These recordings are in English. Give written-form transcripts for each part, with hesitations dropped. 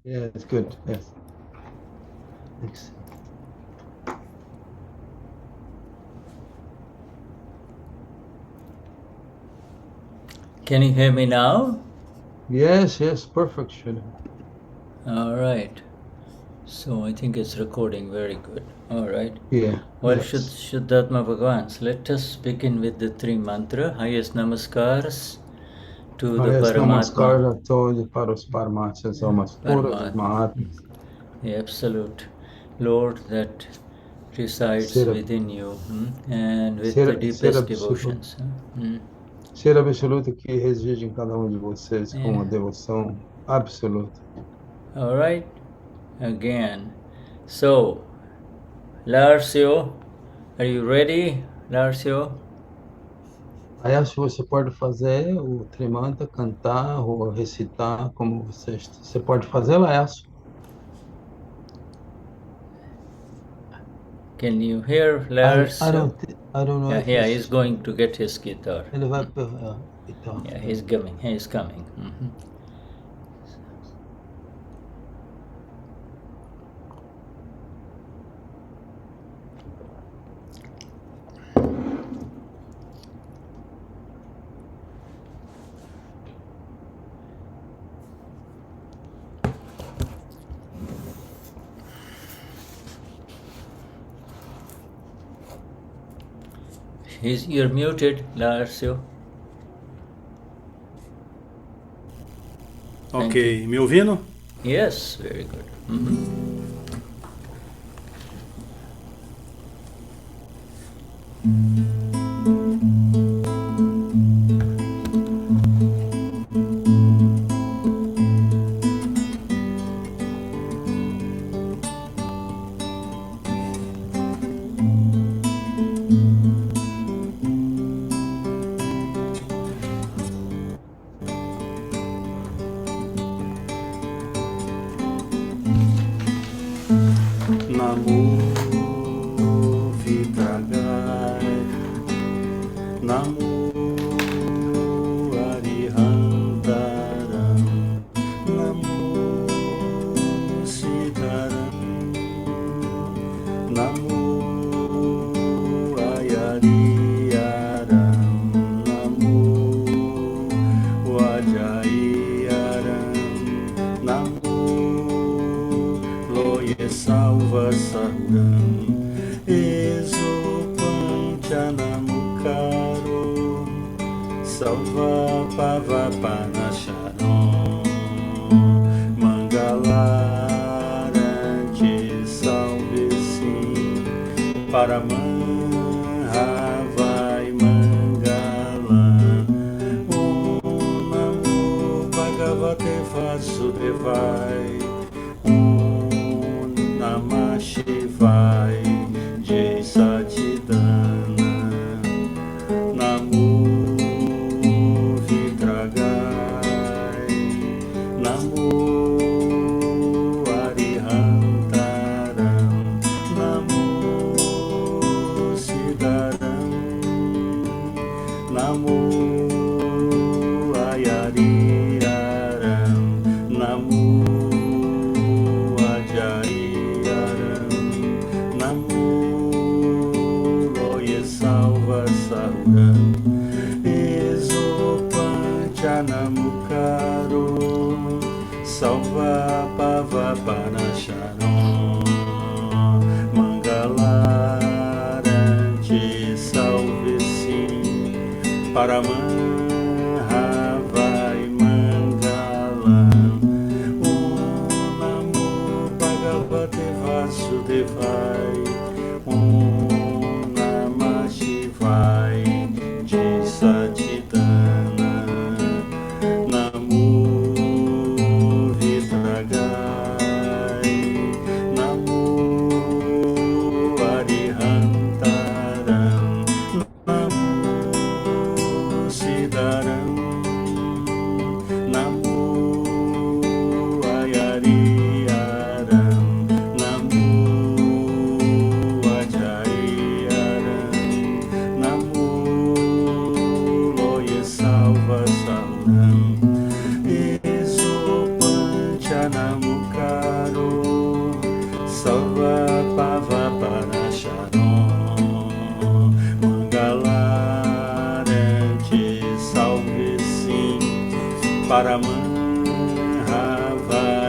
Yeah, it's good. Yes. Thanks. Can you hear me now? Yes, perfect, Shirley. All right. So I think it's recording very good. All right. Yeah. Well, Yes. Vishuddhatma Bhagavans, let us begin with the three mantra. Highest namaskars to the Highest Paramatma, namaskar a todos para os Paramahansa, almas puras, os Paramatma, Mahatmas. the absolute Lord that resides Ser, within you and with ser, the ser, deepest absoluto, devotions. ser absoluto que reside em cada um de vocês com Yeah. uma devoção absoluta. All right. Again. So, Larsio, are you ready, Larsio? Aí acho que você pode fazer o Trimanta, cantar ou recitar como você pode fazer, Laércio. Can you hear I Larsio? don't know if He's going to get his guitar. ele vai então. Yeah, he's coming. He's coming. You're muted, Larsio. Ok, me ouvindo? Yes, very good. Namo Vidragaya, Namo Arihantaram, Namo Siddharam, Namo Ayariyaram, Namo Vajayaram, Namo Loye Salva Sahuram, Eso Panchanamukaro, Salva Pavapanasharam, Mangalarante, salve sim, Paramanhavai Mangalam, Om Namo Bhagavate Vasudevai, Om Namah Shivai, Jai Satidana, Namo Vidragai, Namo Arihantaram, Namo Siddharam, Namo Ayariyaram, Namo Vajayaram, Namo Loye Salva Sahuram, Eso Panchanamukaro, Salva Pavapanasharam, Mangalarante, salve sim, Paramanhavai Mangalam, Om Namo Bhagavate Vasudevai, Om Namah Shivai, Jai Satidana, Namo Vidragai, Namo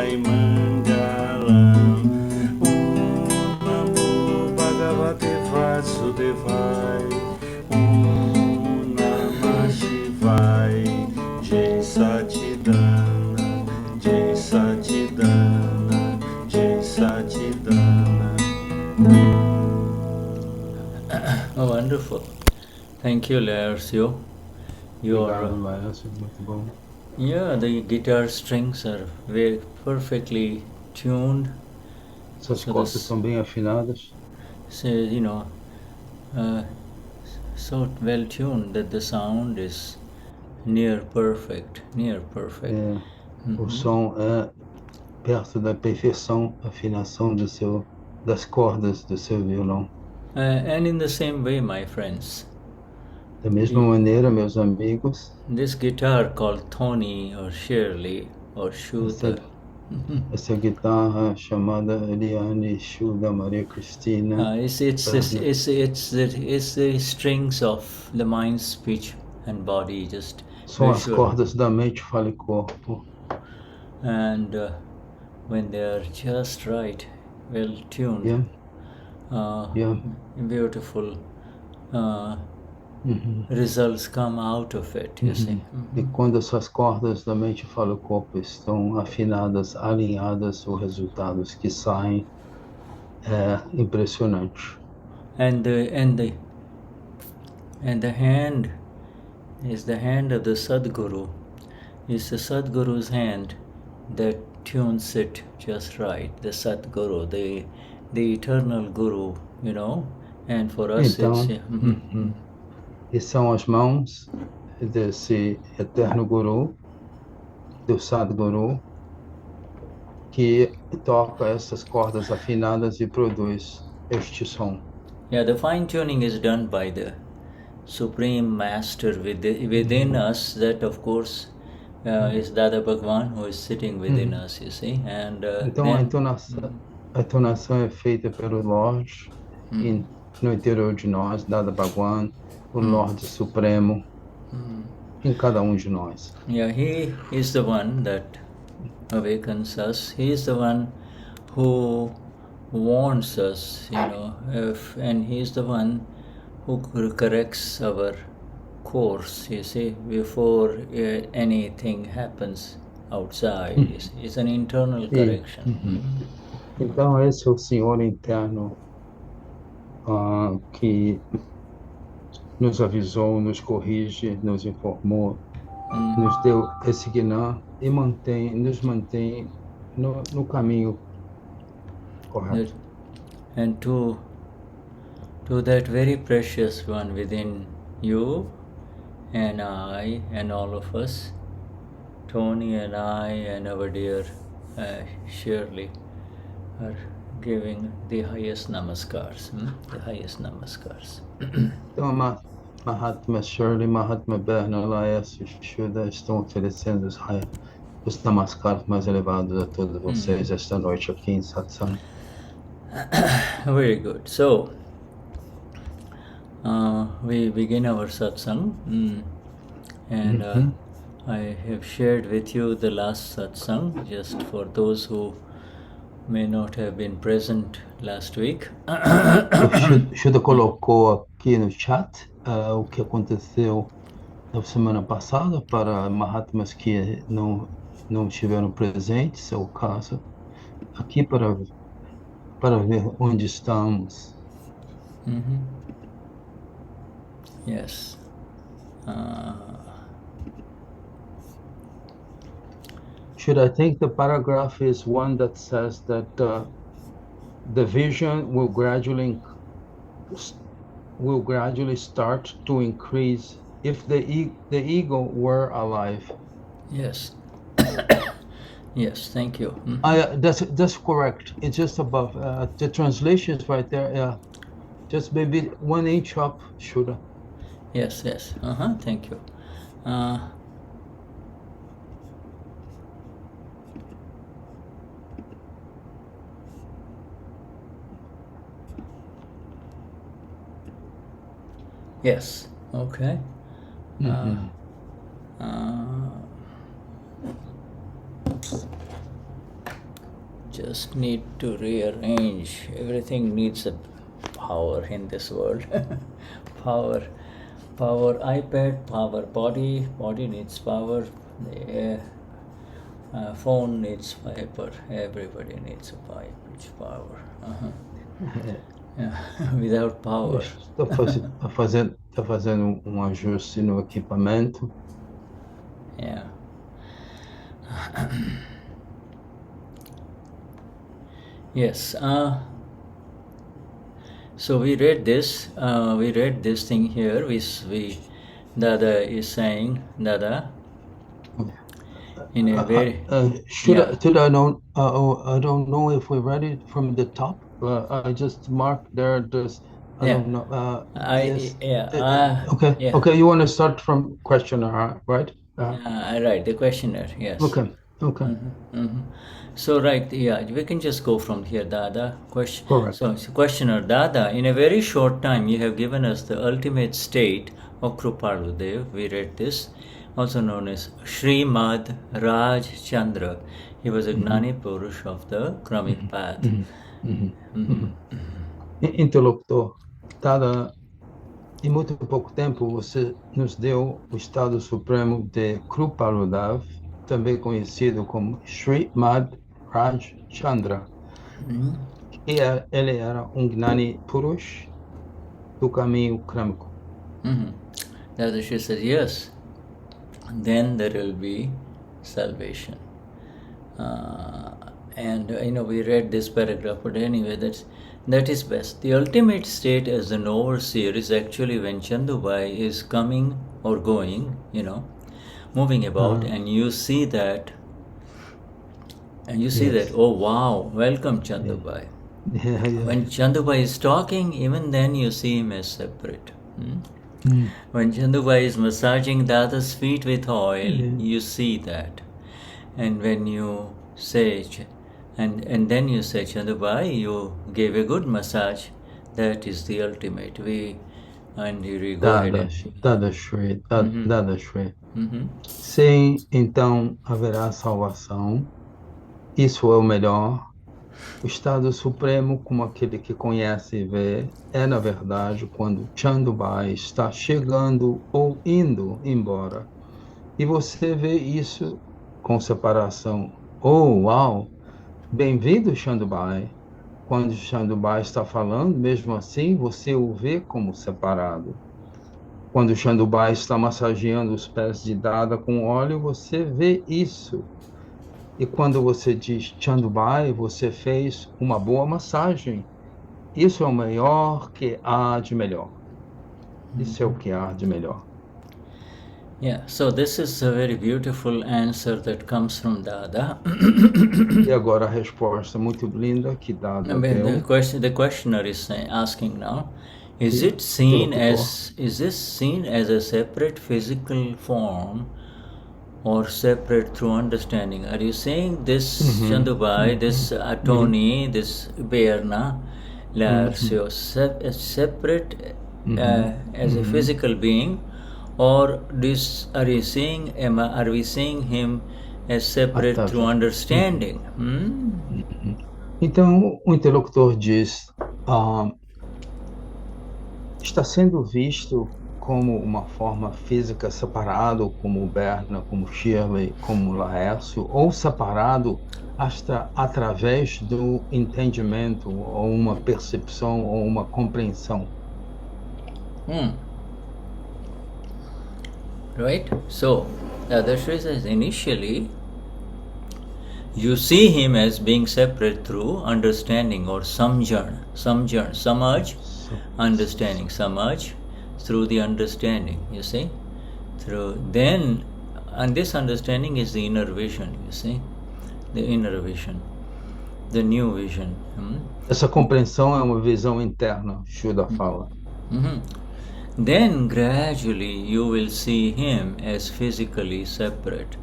vai mangalam. Namo Bhagavate Vasudevai. Namah Shivaya. Jai Satidana, Jai Satidana, Jai Satidana. Oh, wonderful. Thank you, Laercio. Obrigado, Laércio, muito bom. Yeah, the guitar strings are very perfectly tuned. Essas So cordas this- são bem afinadas. So, you know, so well tuned that the sound is near perfect. É, O som é perto da perfeição, afinação das cordas do seu violão. And in the same way, my friends, Da mesma maneira, meus amigos, this guitar called Tony or Shirley or Shuddha, essa guitarra chamada Eliane, Shuddha, Maria Cristina, it's the strings of the mind, speech, and body just são as visual. cordas da mente, fala e corpo. And when they are just right, well tuned, Yeah. beautiful results come out of it, you see. E quando essas cordas da mente, fala e corpo estão afinadas, alinhadas, os resultados que saem é impressionante. And the hand is the hand of the Sadguru. It's the Sadguru's hand that tunes it just right. The Sadguru, the eternal Guru, you know. And for us, Então, it's e são as mãos desse eterno Guru, do Sadguru, que toca essas cordas afinadas e produz este som. yeah. The fine tuning is done by the Supreme Master within us. That, of course, is Dada Bhagwan, who is sitting within us. You see, and Então a entonação é feita pelo Lorde no interior de nós, Dada Bhagwan, o Lorde Supremo, em cada de nós. Yeah, he is the one that awakens us. He is the one who warns us, you know, and he is the one who corrects our course, you see, before anything happens outside. You see. It's an internal correction. Então esse é o Senhor interno que nos avisou, nos corrige, nos informou, nos deu esse Gnana e nos mantém no caminho correto. And to that very precious one within you and I and all of us, Tony and I and our dear Shirley are giving the highest namaskars. The highest namaskars. Então, Mahatma Shirley, Mahatma Berna, Laércio, Shuddha estão oferecendo os namaskaras mais elevados a todos vocês esta noite aqui em Satsang. Very good. So, we begin our satsang, and I have shared with you the last satsang, just for those who may not have been present last week. Shuddha colocou aqui no chat o que aconteceu na semana passada para Mahatmas que não estiveram presentes, é o caso, aqui para ver onde estamos. Yes. Should I think the paragraph is one that says that the vision will gradually start to increase if the ego were alive? Yes. Yes, thank you. That's correct. It's just above. The translation is right there. Just maybe 1 inch up, Shuddha. Yes. Thank you. Yes. Okay. just need to rearrange. Everything needs a power in this world. Power, power iPad, power body, body needs power. The phone needs fiber. Everybody needs a power. Yeah. Without power. Está fazendo ajuste no equipamento. Yeah. Yes. So we read this. We read this thing here. We Dada is saying, Dada, in a very I don't know if we read it from the top. I just marked there. I don't know. Okay. You want to start from questionnaire, right? Right. The questionnaire. Yes. Okay. So right, we can just go from here, Dada. Correct. So questioner, Dada, in a very short time, you have given us the ultimate state of Kripaludev. We read this, also known as Srimad Raj Chandra. He was a Gnani Purush of the Kramik path. Interlocutor, Dada, em muito pouco tempo você nos deu o estado supremo de Kripaludev, também conhecido como Srimad Raj Chandra. E ele era Gnani Purush do caminho krâmico. Dadashri says, yes, then there will be salvation. And we read this paragraph, but anyway, that is best. The ultimate state as an overseer is actually when Chandubhai is coming or going, moving about, and you see that, that, oh wow, welcome Chandubhai. When Chandubhai is talking, even then you see him as separate. When Chandubhai is massaging Dada's feet with oil, you see that. And when you say, and then you say, Chandubhai, you gave a good massage, that is the ultimate. Dadashri. Sim, então haverá salvação. Isso é o melhor. O estado supremo, como aquele que conhece e vê, é na verdade quando Chandubhai está chegando ou indo embora. E você vê isso com separação. Oh, uau! Bem-vindo, Chandubhai. Quando Chandubhai está falando, mesmo assim, você o vê como separado. Quando Chandubhai está massageando os pés de Dada com óleo, você vê isso. E quando você diz Chandubhai, você fez uma boa massagem. Isso é o melhor que há de melhor. Isso é o que há de melhor. Yeah, so this is a very beautiful answer that comes from Dada. E agora a resposta muito linda que Dada deu. The questioner is asking now, is this seen as a separate physical form or separate through understanding? Are you saying this Chandubhai, this Atoni, this Berna, separate as a physical being, or are we seeing him as separate through understanding? Então o interlocutor diz, está sendo visto como uma forma física separado, como Berna, como Schirley, como Laércio, ou separado através do entendimento, ou uma percepção, ou uma compreensão. Right? So, the Dadashri says initially, you see him as being separate through understanding or samaj, understanding, samaj, through the understanding, you see? And this understanding is the inner vision, you see? The inner vision, the new vision. Essa compreensão é uma visão interna, Shuddha fala. Then gradually you will see him as physically separate.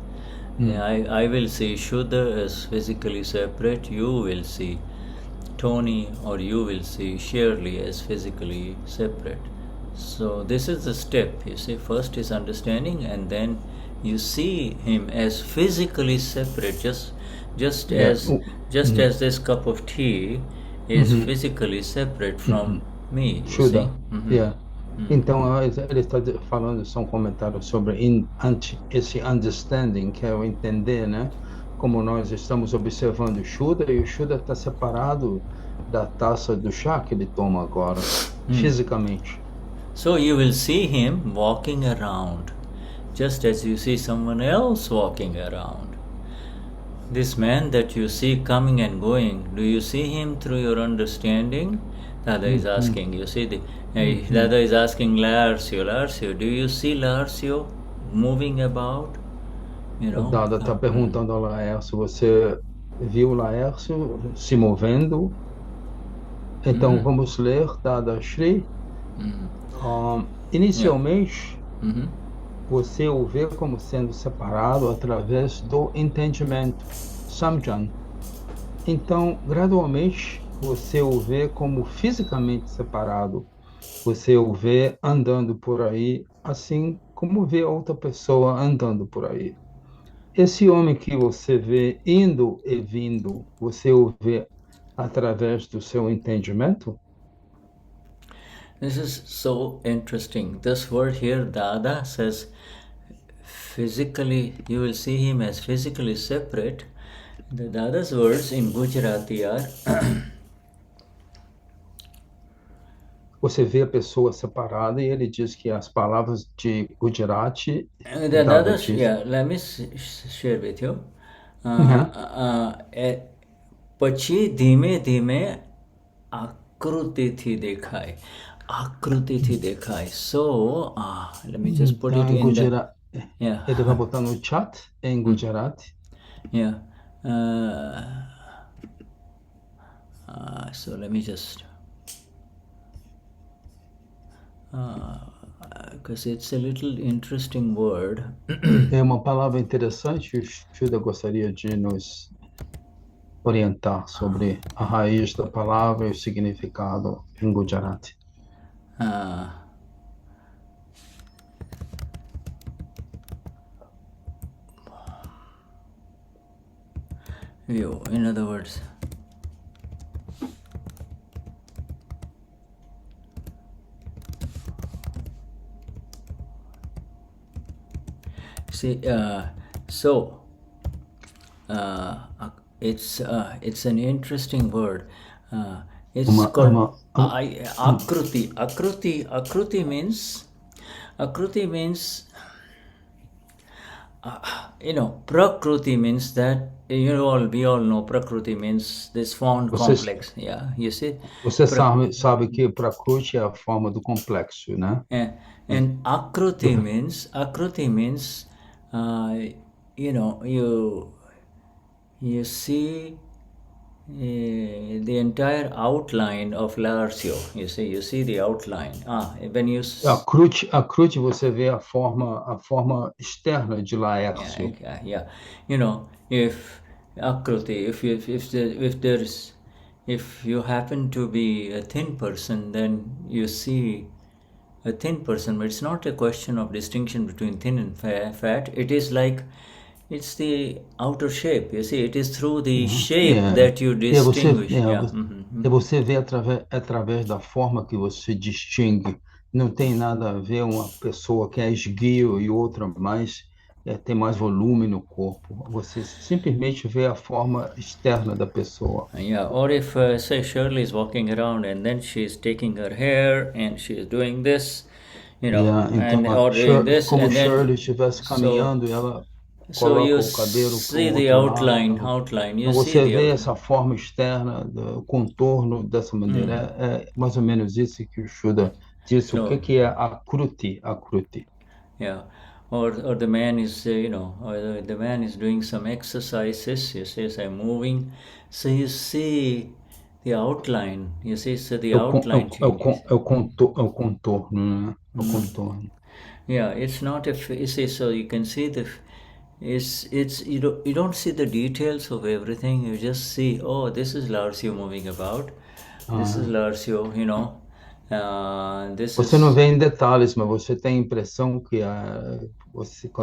I will see Shuddha as physically separate, you will see Tony or you will see Schirley as physically separate. So this is the step, you see. First is understanding, and then you see him as physically separate, just Just Yeah. as this cup of tea is physically separate from me, you see. Shuddha. Yeah. Então, ele está falando, são comentários sobre esse understanding, que é o entender, né? Como nós estamos observando o Shuddha, e o Shuddha está separado da taça do chá que ele toma agora, fisicamente. So you will see him walking around, just as you see someone else walking around. This man that you see coming and going, do you see him through your understanding? Dada is asking, you see, Dada is asking Larsio, do you see Larsio moving about? You know? Dada está perguntando ao Laércio, você viu o Laércio se movendo? Então, vamos ler Dadashri. Inicialmente, você o vê como sendo separado através do entendimento, samjan. Então, gradualmente, você o vê como fisicamente separado. Você o vê andando por aí, assim como vê outra pessoa andando por aí. Esse homem que você vê indo e vindo, você o vê através do seu entendimento? This is so interesting. This word here, Dada, says physically, you will see him as physically separate. The Dada's words in Gujarati are Você vê a pessoa separada e ele diz que as palavras de Gujarati... the Dada's, yeah, let me share with you. પછી ધીમે ધીમે આકૃતિથી દેખાય. આકૃતિથી દેખાય. So, let me just put it in Gujarati. Yeah. Ele vai botar no chat em Gujarati. Yeah. So let me just... because it's a little interesting word. É uma palavra interessante, o Shuddha gostaria de nos orientar sobre a raiz da palavra e o significado em Gujarati. In other words, see, it's an interesting word. It's called akruti. Akruti means Prakriti means that, we all know Prakriti means this form complex. Yeah, you see? Você sabe que Prakriti é a forma do complexo, né? And Akruti means, you see the entire outline of Larsio. You see the outline. When you Akruti você vê a forma externa de Laércio. Yeah. If Akruti, if you happen to be a thin person, then you see a thin person, but it's not a question of distinction between thin and fat. It is like, it's the outer shape. You see, it is through the shape that you distinguish. Você vê através da forma que você distingue. Não tem nada a ver uma pessoa que é esguio e outra tem mais volume no corpo. Você simplesmente vê a forma externa da pessoa. Yeah, or if, say, Schirley is walking around and then she's taking her hair and she's doing this, então, or doing this. Como and Shirley estivesse caminhando e ela so you coloca o cabelo see pro the outro outline. Então, você vê essa forma externa, o contorno dessa maneira. É mais ou menos isso que o Shuddha disse. O que é akruti? Yeah. Or the man is, or the man is doing some exercises. You see, so moving. So you see the outline. You see, so the outline changes. É o contorno, né? O contorno. Yeah, it's not you see, so you can see you don't see the details of everything. You just see, this is Larsio moving about. This is Larsio, This Você não is vê em detalhes, mas você tem a impressão que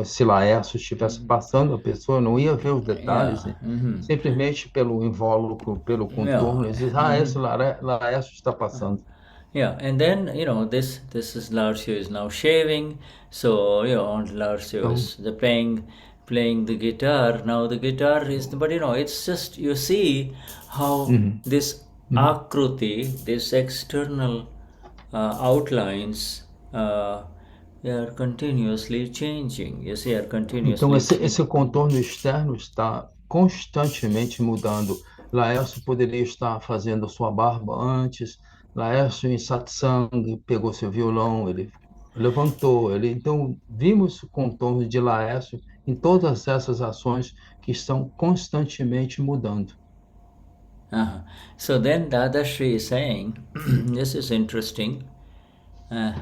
se Laércio estivesse passando, a pessoa não ia ver os detalhes, yeah. né? Simplesmente pelo invólucro, pelo Yeah. contorno, ele diz, esse Laércio está passando. Yeah, and then this is Larsio is now shaving, so Larsio Então, is the playing the guitar. Now the guitar is, but it's just you see how uhum, this uhum. akruti, this external outlines, they are continuously changing. You see, are Então, continuously esse changing. contorno externo está constantemente mudando. Laércio poderia estar fazendo sua barba antes. Laércio, em satsang, pegou seu violão, ele levantou. Então, vimos o contorno de Laércio em todas essas ações que estão constantemente mudando. Uh-huh. So then Dadashri is saying, this is interesting. Uh,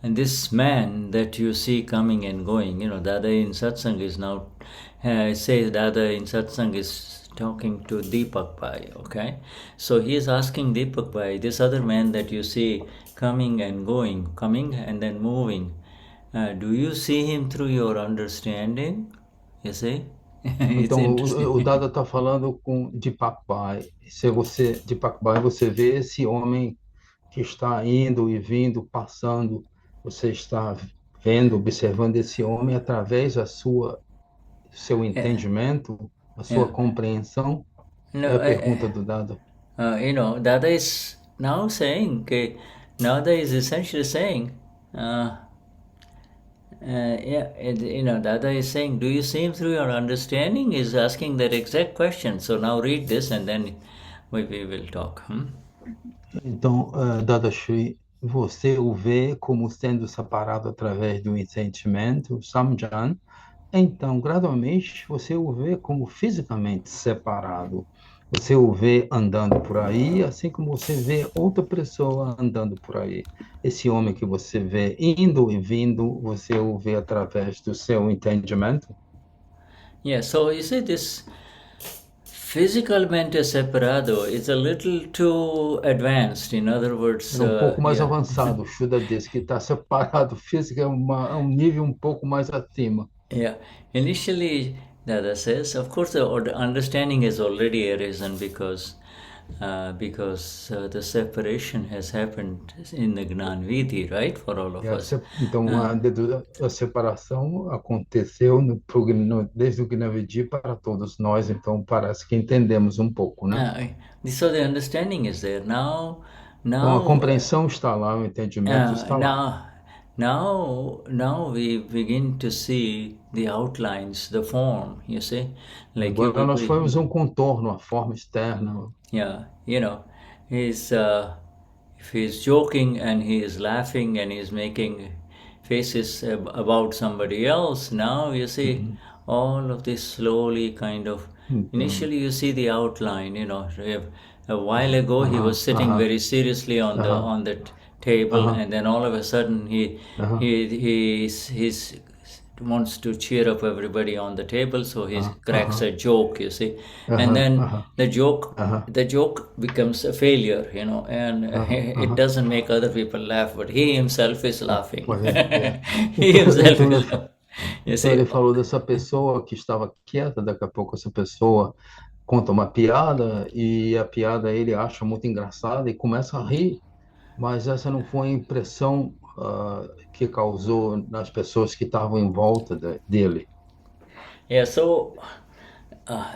And this man that you see coming and going, Dada in satsang is now, says Dada in satsang is talking to Deepak Bhai, okay? So he is asking Deepak Bhai, this other man that you see coming and going, coming and then moving, do you see him through your understanding? You see? It's Então, o interesting. Dada está falando com Deepak Bai. Se você, Deepak Bai, você vê esse homem que está indo e vindo, passando, você está vendo, observando esse homem através da seu Yeah, entendimento, a yeah. sua compreensão? No, É a pergunta do Dada. Dada is now saying, okay, Dada is essentially saying, Dada is saying, do you see him through your understanding? Is asking that exact question. So now read this and then we will talk. Então, Dada Shri, você o vê como sendo separado através do sentimento, samjan. Então, gradualmente, você o vê como fisicamente separado. Você o vê andando por aí, assim como você vê outra pessoa andando por aí. Esse homem que você vê indo e vindo, você o vê através do seu entendimento. Yeah, so you see this physicalmente separado is a little too advanced. In other words, É um pouco mais yeah. avançado. O Shuddha diz que está separado físico, é um nível um pouco mais acima. Yeah, initially Dada says, of course, the understanding has already arisen because the separation has happened in the Gnan Vidhi, right, for all of us. Então, a separação aconteceu desde o Gnavidi para todos nós, então parece que entendemos um pouco, né? So the understanding is there now. Então, a Now, compreensão está lá, o entendimento está lá. now we begin to see the outlines, the form. You see, like you Agora nós people. fomos um contorno, a forma externa. Yeah, he's if he's joking and he is laughing and he's making faces about somebody else. Now you see all of this slowly kind of. Então, Initially, you see the outline. A while ago he was sitting very seriously on the table, and then all of a sudden he's wants to cheer up everybody on the table, so he cracks a joke, you see, and then the joke becomes a failure, and it doesn't make other people laugh, but he himself is laughing. He himself então, is laughing. You então see? ele falou dessa pessoa que estava quieta, daqui a pouco essa pessoa conta uma piada e a piada ele acha muito engraçada e começa a rir, mas essa não foi a impressão que causou nas pessoas que estavam em volta dele. Yeah, so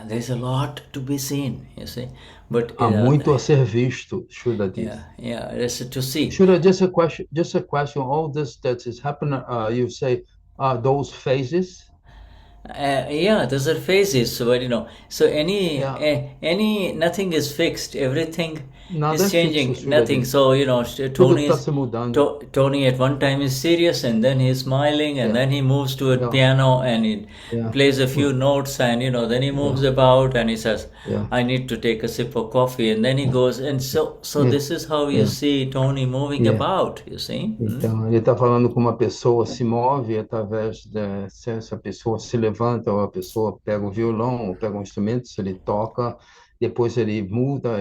there's a lot to be seen, you see, but Há muito a ser visto, Shuddha diz. there's to see. Shuddha, just a question. All this that is happening, you say, those phases. Those are phases, but so Yeah. any nothing is fixed. Everything Nada is é changing. fixo, Shuddha Nothing. diz. So Tudo está se mudando. Tony at one time is serious, and then he's smiling, and then he moves to a piano and he plays a few notes, and then he moves about and he says, "I need to take a sip of coffee," and then he goes, and so this is how you see Tony moving about. You see. Então, ele está falando como uma pessoa se move através se essa pessoa se levanta, ou a pessoa pega o violão, ou pega um instrumento, se ele toca, depois ele muda,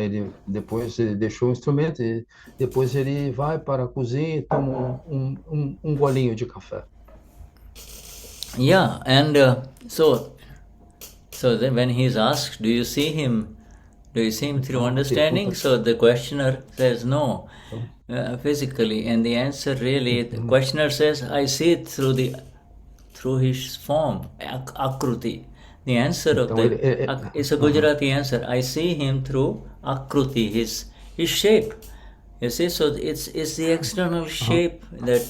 depois ele deixou o instrumento, e depois ele vai para a cozinha e toma um golinho de café. Yeah, and so then when he's asked, do you see him through understanding? So the questioner says no, physically, and the answer really, the questioner says, I see it through his form, akruti. The answer of it's a Gujarati answer. I see him through akruti, his shape. You see, so it's the external shape that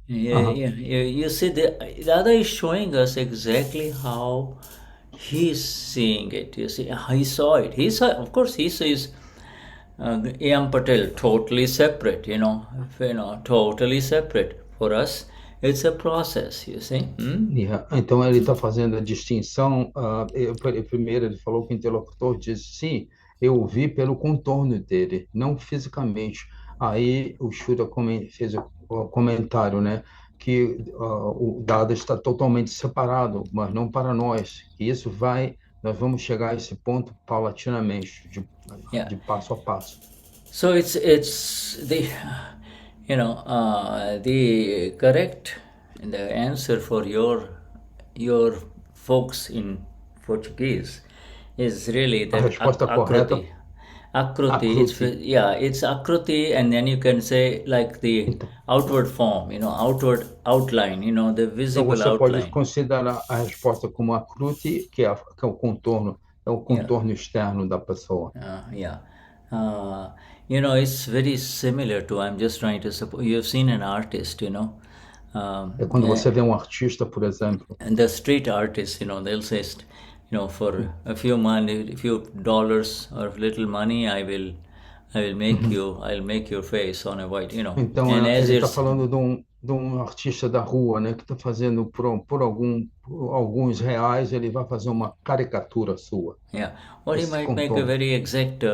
you see. The other is showing us exactly how he's seeing it. You see, he saw it. He saw, of course, he sees A.M. Patel totally separate. Totally separate. For us, it's a process. You see. Então ele está fazendo a distinção. Primeiro ele falou que o interlocutor diz sim, eu o vi pelo contorno dele, não fisicamente. Aí o Shuddha fez o comentário, né, que o dado está totalmente separado, mas não para nós. E nós vamos chegar a esse ponto paulatinamente, de passo a passo. So it's the the answer for your folks in Portuguese is really that A resposta correta. Akruti. It's akruti, and then you can say like the outward form, outward outline, the visible então, você outline. pode considerar a resposta como akruti, que é o contorno, externo da pessoa. It's very similar to, I'm just trying to suppose, you've seen an artist, É quando você vê artista, por exemplo. And the street artists, they'll say, for a few money, a few dollars or little money, I will make I'll make your face on a white, Então, ele está falando de um artista da rua, né, que está fazendo por alguns reais, ele vai fazer uma caricatura sua. Yeah, or he might make a very exact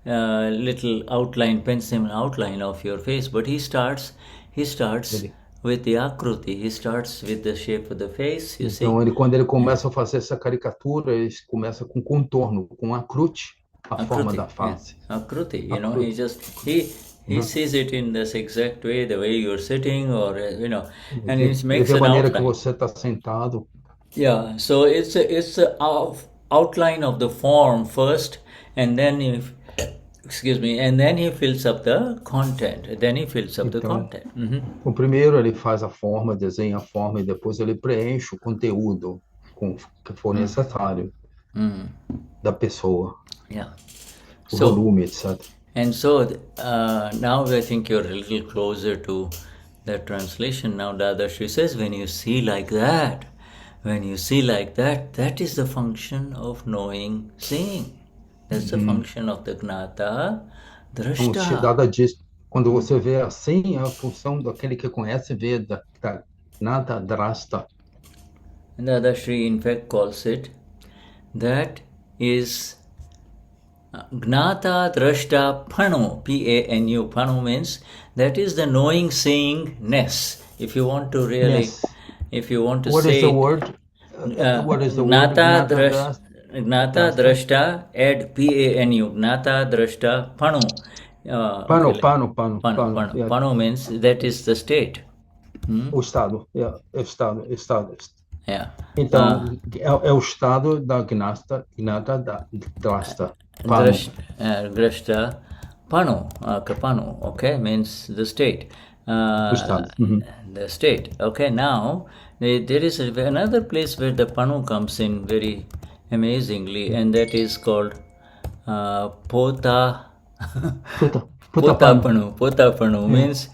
little outline, pencil outline of your face, but he starts with the akruti. He starts with the shape of the face, you see. Então, quando ele começa a fazer essa caricatura, ele começa com contorno, com akruti, a forma da face. Akruti, he sees it in this exact way, the way you're sitting, or and it makes an maneira outline. Que você está sentado. Yeah, so it's a outline of the form first, and then and then he fills up the content. O primeiro ele faz a forma, desenha a forma, e depois ele preenche o conteúdo que for necessário da pessoa. Yeah. O volume, etc. And so now I think you're a little closer to that translation. Now Dadashri says, when you see like that, that is the function of knowing, seeing. That's the function of the gnata drashta. Siddhartha diz, quando você vê assim, é a função daquele que conhece, vê da gnata drashta. And Dadashri in fact calls it, that is gnata drashta panu, P-A-N-U. Panu means that is the knowing, seeing, ness. If you want to really, yes. If you want to what say... Is the word? What is the gnata word? Gnata drashta, add P-A-N-U. Gnata drashta panu. Panu. Yeah. Panu means that is the state. O estado. Estado. Yeah. Então, é o estado da gnata drashta. Drashta panu. Panu. Okay, means the state. The state. Okay, now there is another place where the panu comes in very amazingly, and that is called Potapanu. Potapanu means,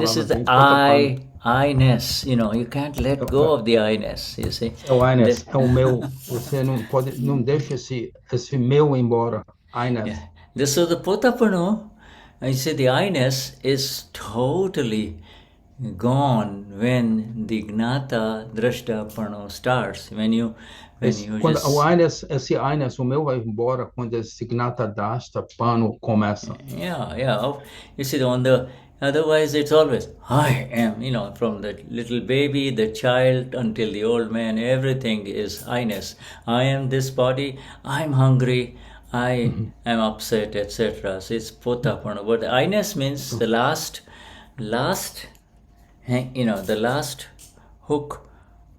this is the I-ness. You can't let go of the I-ness, you see. É o I-ness, é o meu. Você não deixa esse meu embora. I-ness. Yeah. So the Potapanu, I say the I-ness is totally gone when the gnata drashta pano starts. Esse I-ness, o meu vai embora quando esse gnata drashta pano começa. Yeah. You see, on the Otherwise, it's always, I am, from the little baby, the child, until the old man, everything is I-ness. I am this body, I'm hungry, I am upset, etc. So it's potapana. But I-ness means the last, the last hook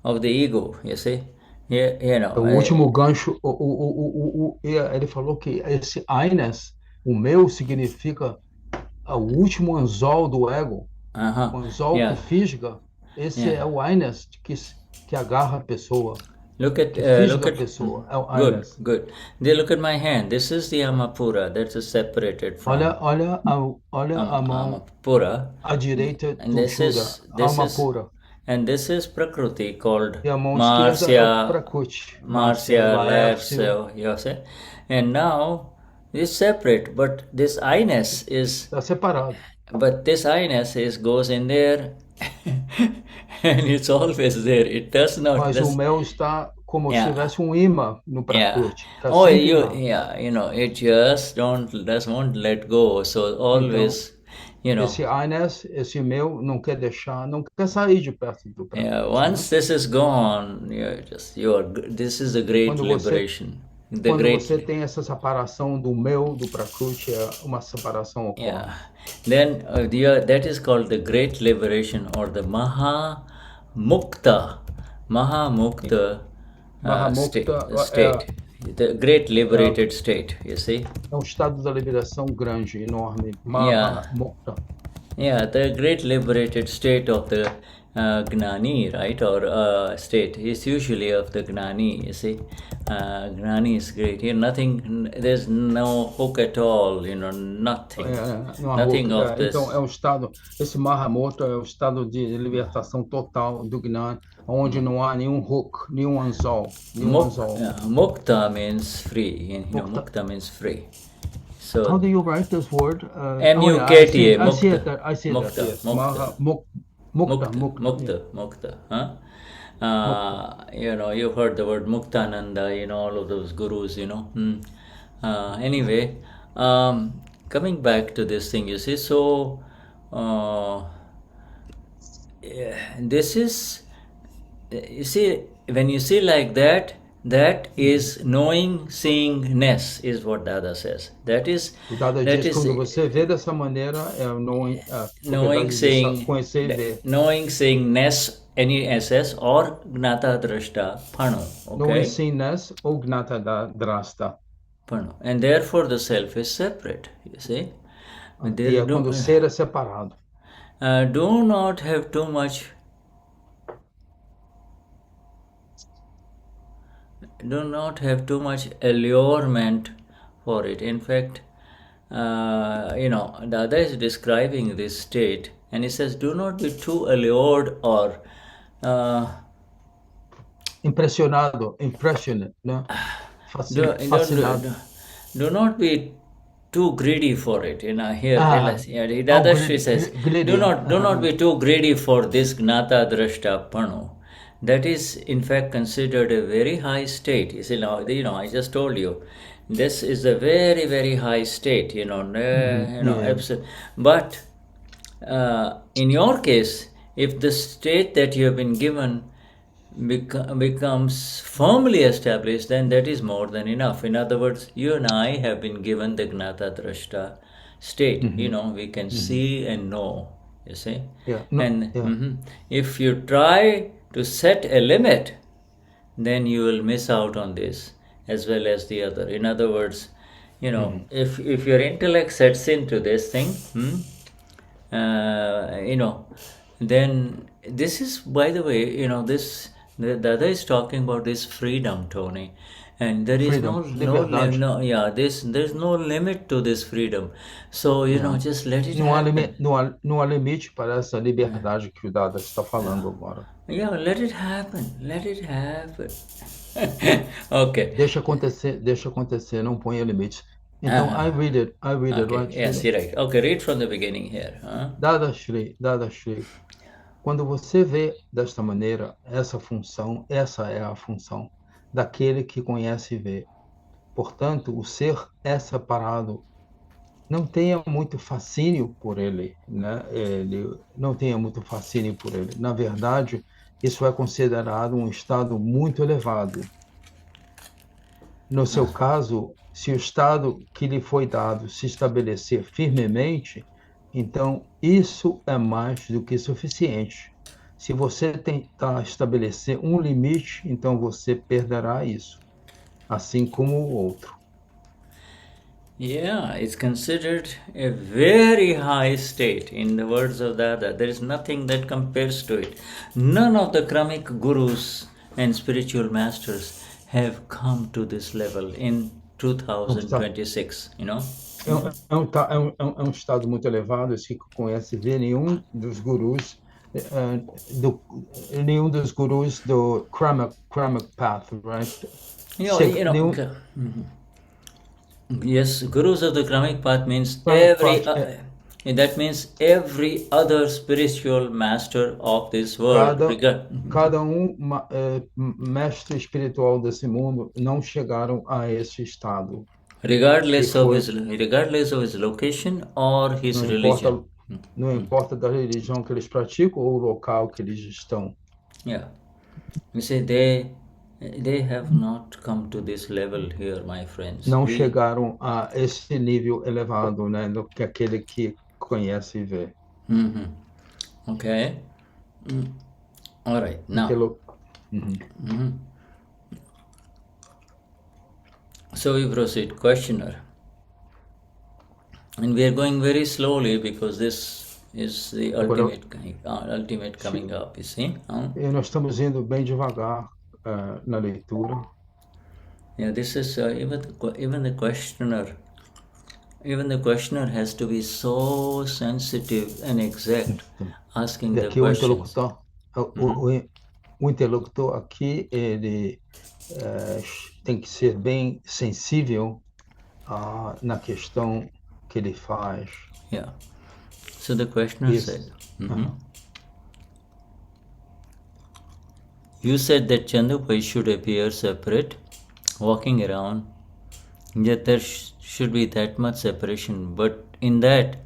of the ego, you see. Yeah, O último gancho, ele falou que esse Aines, o meu, significa o último anzol do ego, o anzol que yeah. fisga. Esse Yeah. é o Aines que agarra a pessoa, Look at que fisga a good, pessoa. É o Aines. good. They look at my hand. This is the Amapura that is separated from. Olha a mão Amapura. à direita And do this Shuddha, is Amapura. and this is Prakriti called E a mão esquerda é o Marsya, Prakriti, Marsya, Laércio. Laércio, you see. And now it's separate, but this I-ness is. Está separado. But this I-ness goes in there, and it's always there. It does not. Mas o meu está como se Yeah. tivesse imã no Prakriti. Tá Oh, sempre lá. it just won't let go. So always, Esse Ines, esse meu, não quer deixar, não quer sair de perto do Prakriti. Yeah, once this is gone, this is a great Quando liberation. você tem essa separação do meu, do Prakriti, é uma separação ocorre. Yeah. Then that is called the great liberation or the Maha Mukta state. The great liberated state, you see. É um estado da liberação grande, enorme. Maha Mukta. Yeah, the great liberated state of the Gnani, right, or state is usually of the Gnani, you see. Gnani is great. There's no hook at all, nothing. Nothing of this. Então, é um estado, esse Mahamudra é o estado de libertação total do Gnani, onde não há nenhum hook, nenhum anzol. Mukta means free, Mukta means free. So, how do you write this word? M-U-K-T-A, I see it. Yes. Mukta. Huh? You've heard the word Muktananda, all of those gurus, Anyway, coming back to this thing, you see, so this is, you see, when you see like that, that is knowing, seeing, ness, is what Dada says. That is. Dada diz quando você vê dessa maneira, é knowing, seeing, conhecer e ver. Knowing, seeing, ness, NESS or Gnata Drashta Pano. Okay? Knowing, seeing, ness or Gnata Drashta Pano. And therefore the self is separate, you see. E é quando o ser é separado. Do not have too much. Do not have too much allurement for it. In fact, Dada is describing this state, and he says, "Do not be too allured or impressionado, né? Fascinado. Do not be too greedy for it. Here, Dadashri says, greedy. Do not be too greedy for this Gnata Drashta Pano. That is, in fact, considered a very high state. You see, now, I just told you, this is a very, very high state, absolute. But in your case, if the state that you have been given becomes firmly established, then that is more than enough. In other words, you and I have been given the Gnata Drashta state. We can see and know, you see. If you try to set a limit, then you will miss out on this as well as the other. In other words, if your intellect sets into this thing, then this is, by the way, the Dada is talking about this freedom, Tony, and there is there's no limit to this freedom. So just let it happen. Não há limite para essa liberdade que o Dada está falando agora. Yeah, let it happen. Okay. Deixa acontecer, não ponha limites. Então, I read it, okay. Right? Yes, you're right. Okay, read from the beginning here. Dadashri. Quando você vê desta maneira, essa é a função daquele que conhece e vê. Portanto, o ser é separado não tenha muito fascínio por ele, né? Ele não tenha muito fascínio por ele. Na verdade, isso é considerado um estado muito elevado. No seu caso, se o estado que lhe foi dado se estabelecer firmemente, então isso é mais do que suficiente. Se você tentar estabelecer um limite, então você perderá isso, assim como o outro. Yeah, it's considered a very high state. In the words of Dada, there is nothing that compares to it. None of the Kramik gurus and spiritual masters have come to this level in É um estado, 2026, you know? é um estado muito elevado, esse que conhece ver nenhum dos gurus do Kramak Path, right? Nenhum Yes, gurus of the Kramik path means Kramak Path, that means every other spiritual master of this world. cada mestre espiritual desse mundo não chegaram a esse estado. Regardless of his location or his Não religion. importa, não importa da religião que eles praticam ou o local que eles estão. Yeah. You see, they have not come to this level here, my friends. Não chegaram a esse nível elevado, né, do que aquele que conhece e vê. Okay. All right. Now. So we proceed. Questioner. And we are going very slowly because this is the ultimate coming up, you see? E nós estamos indo bem devagar na leitura. Yeah, this is even the questioner. Even the questioner has to be so sensitive and exact, asking the questions. O interlocutor aqui ele tem que ser bem sensível na questão que ele faz. Yeah. So the questioner said, you said that Chandubhai should appear separate, walking around, yet there should be that much separation. But in that,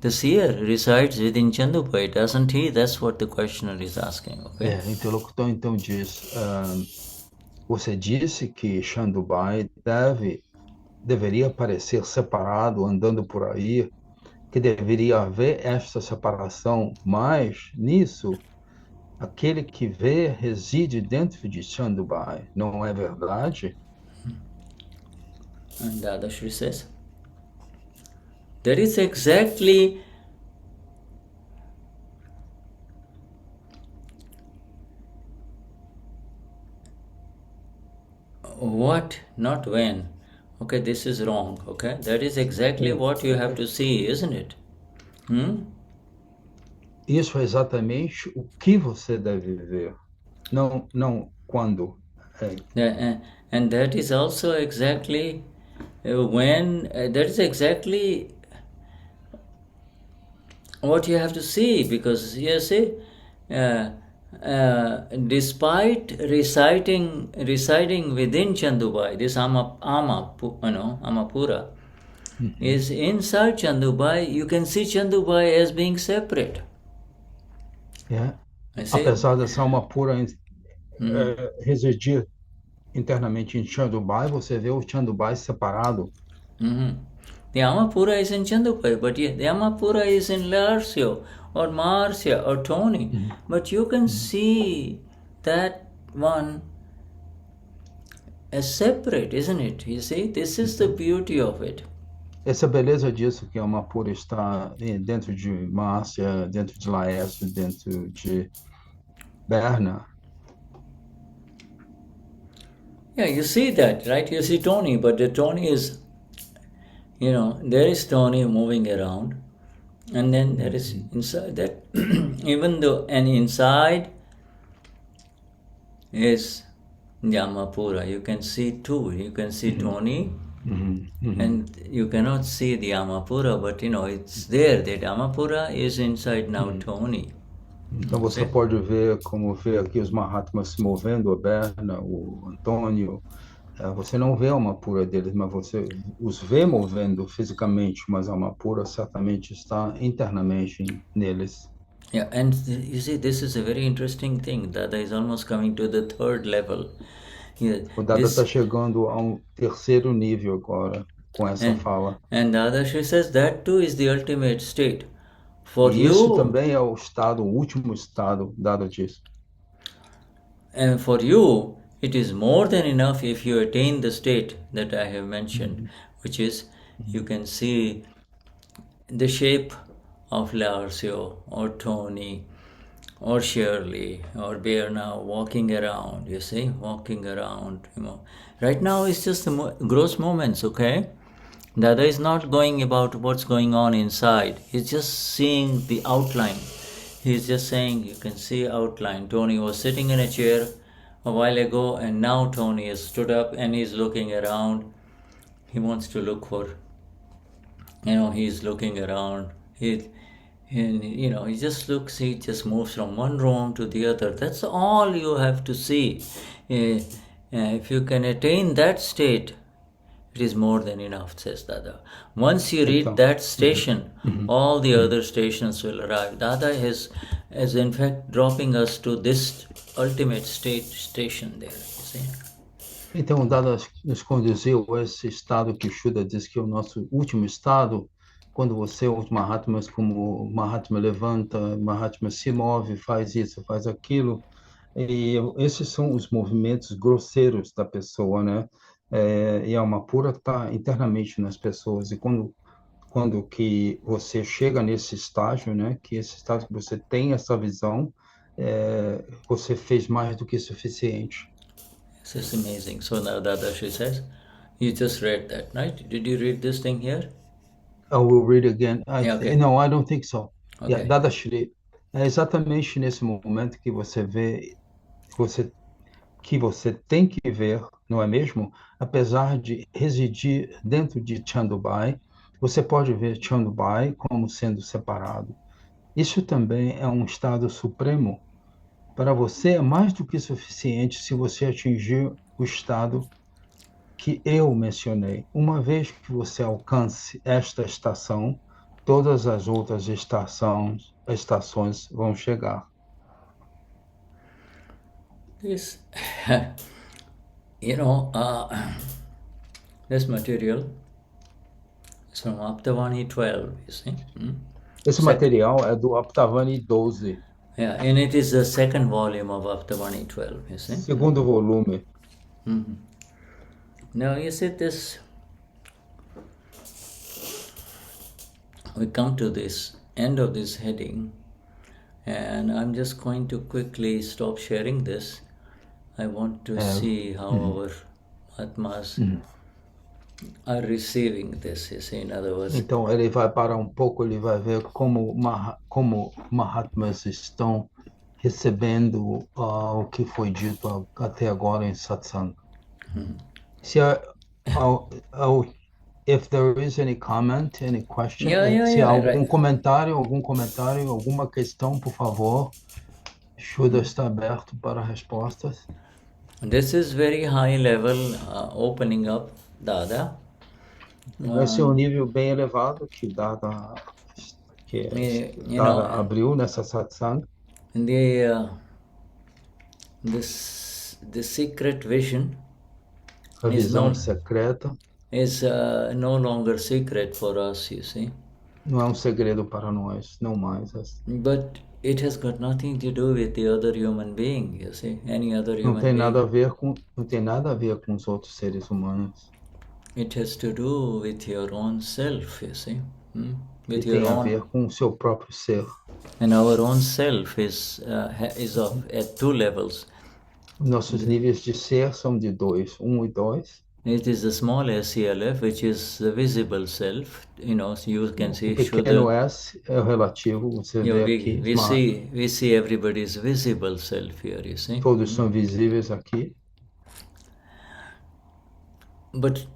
the seer resides within Chandubhai, doesn't he? That's what the questioner is asking. Okay? O interlocutor então diz, você disse que Chandubhai deveria parecer separado, andando por aí, que deveria haver esta separação, mas nisso, aquele que vê reside dentro de Chandubhai, não é verdade? And Dadashri says, that is exactly what, not when. Okay, this is wrong. Okay, that is exactly what you have to see, isn't it? Isso é exatamente o que você deve ver, não quando. And that is also exactly that is exactly what you have to see, because you see, despite residing within Chandubhai, this Amapura is inside Chandubhai. You can see Chandubhai as being separate. Apesar dessa Amapura residir internamente em Chandubhai, você vê o Chandubhai separado. The Amapura is in Chandubhai, but the Amapura is in Larsio or Marcia or Tony. But you can see that one as separate, isn't it? You see, this is the beauty of it. Essa beleza disso, que a Amapura está dentro de Márcia, dentro de Laércio, dentro de Berna. Yeah, you see that, right? You see Tony, but the Tony is, there is Tony moving around, and then there is inside that, inside is Yamapura. You can see two. You can see Tony, and you cannot see the Yamapura, but it's there. The Yamapura is inside now Tony. Então você pode ver como ver aqui os Mahatmas se movendo, a Berna, o Antônio, Você não vê a alma pura deles, mas você os vê movendo fisicamente, mas a alma pura certamente está internamente neles. Yeah, and you see, this is a very interesting thing. Dada is almost coming to the third level. Yeah, O Dada está this chegando a um terceiro nível agora com essa and fala. and Dada she says that too is the ultimate state. For E isso you, também é o estado, o último estado, Dada diz. and for you, it is more than enough if you attain the state that I have mentioned, which is you can see the shape of Larsio or Tony or Shirley or Bear now walking around, you see, walking around, Right now it's just the gross moments, okay? Dada is not going about what's going on inside. He's just seeing the outline. He's just saying you can see outline. Tony was sitting in a chair a while ago and now Tony has stood up and he's looking around. He wants to look for, he's looking around. He just looks, he just moves from one room to the other. That's all you have to see. If you can attain that state, it is more than enough, says Dada. Once you reach that station, all the other stations will arrive. Dada is in fact dropping us to this ultimate station there, you see. Então, Dada nos conduziu a esse estado que o Shuddha diz que é o nosso último estado, quando você, os Mahatmas, como o Mahatma levanta, o Mahatma se move, faz isso, faz aquilo, e esses são os movimentos grosseiros da pessoa, né? E a alma pura está internamente nas pessoas, e quando que você chega nesse estágio, né? Que esse estágio que você tem essa visão, você fez mais do que suficiente. This is amazing. So now Dadashi says, you just read that, right? Did you read this thing here? I will read again. Yeah, okay. No, I don't think so. Okay. Yeah, Dadashri, é exatamente nesse momento que você vê que você tem que ver, não é mesmo? Apesar de residir dentro de Chandubhai, você pode ver Chandubhai como sendo separado. Isso também é um estado supremo. Para você é mais do que suficiente se você atingir o estado que eu mencionei. Uma vez que você alcance esta estação, todas as outras estações vão chegar. This, this material is from Aptavani 12, you see. Esse material é do Aptavani 12. Yeah, and it is the second volume of Aptavani 12, you see. Segundo volume. Now you see this, we come to this end of this heading, and I'm just going to quickly stop sharing this. I want to see how our Atmas are receiving this, you see, in other words. Então ele vai parar um pouco, ele vai ver como Mahatmas estão recebendo o que foi dito até agora em satsang. If there is any comment, any question, se há algum comentário, alguma questão, por favor, Shuddha está aberto para respostas. This is very high level opening up, Dada. Esse é um nível bem elevado que Dada abriu nessa satsang. The secret vision a visão secreta is no longer secret for us, you see. Não é um segredo para nós, não mais. But it has got nothing to do with the other human being, you see, any other human being. Não tem nada a ver com os outros seres humanos. It has to do with your own self, you see. Tem a ver com o seu próprio ser. And our own self is at two levels. Nossos níveis de ser são de dois, 1 e 2. It is the small SCLF, which is the visible self. So you can see. O pequeno S é o relativo. Você vê aqui. We see everybody's visible self here. You see. Todos são visíveis aqui. But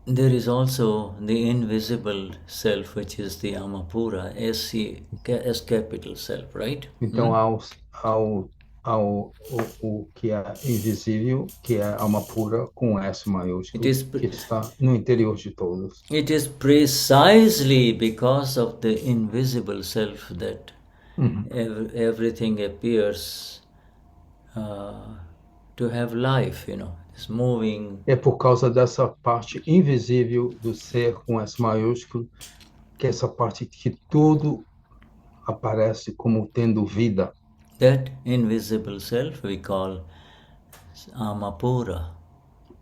there is also the invisible self, which is the Amapura, S capital self, right? Então há o que é invisível, que é alma pura com S maiúsculo, It is, que está no interior de todos. it is precisely because of the invisible self that everything appears to have life, it's moving. É por causa dessa parte invisível do ser com S maiúsculo, que é essa parte que tudo aparece como tendo vida. That invisible self we call Amapura.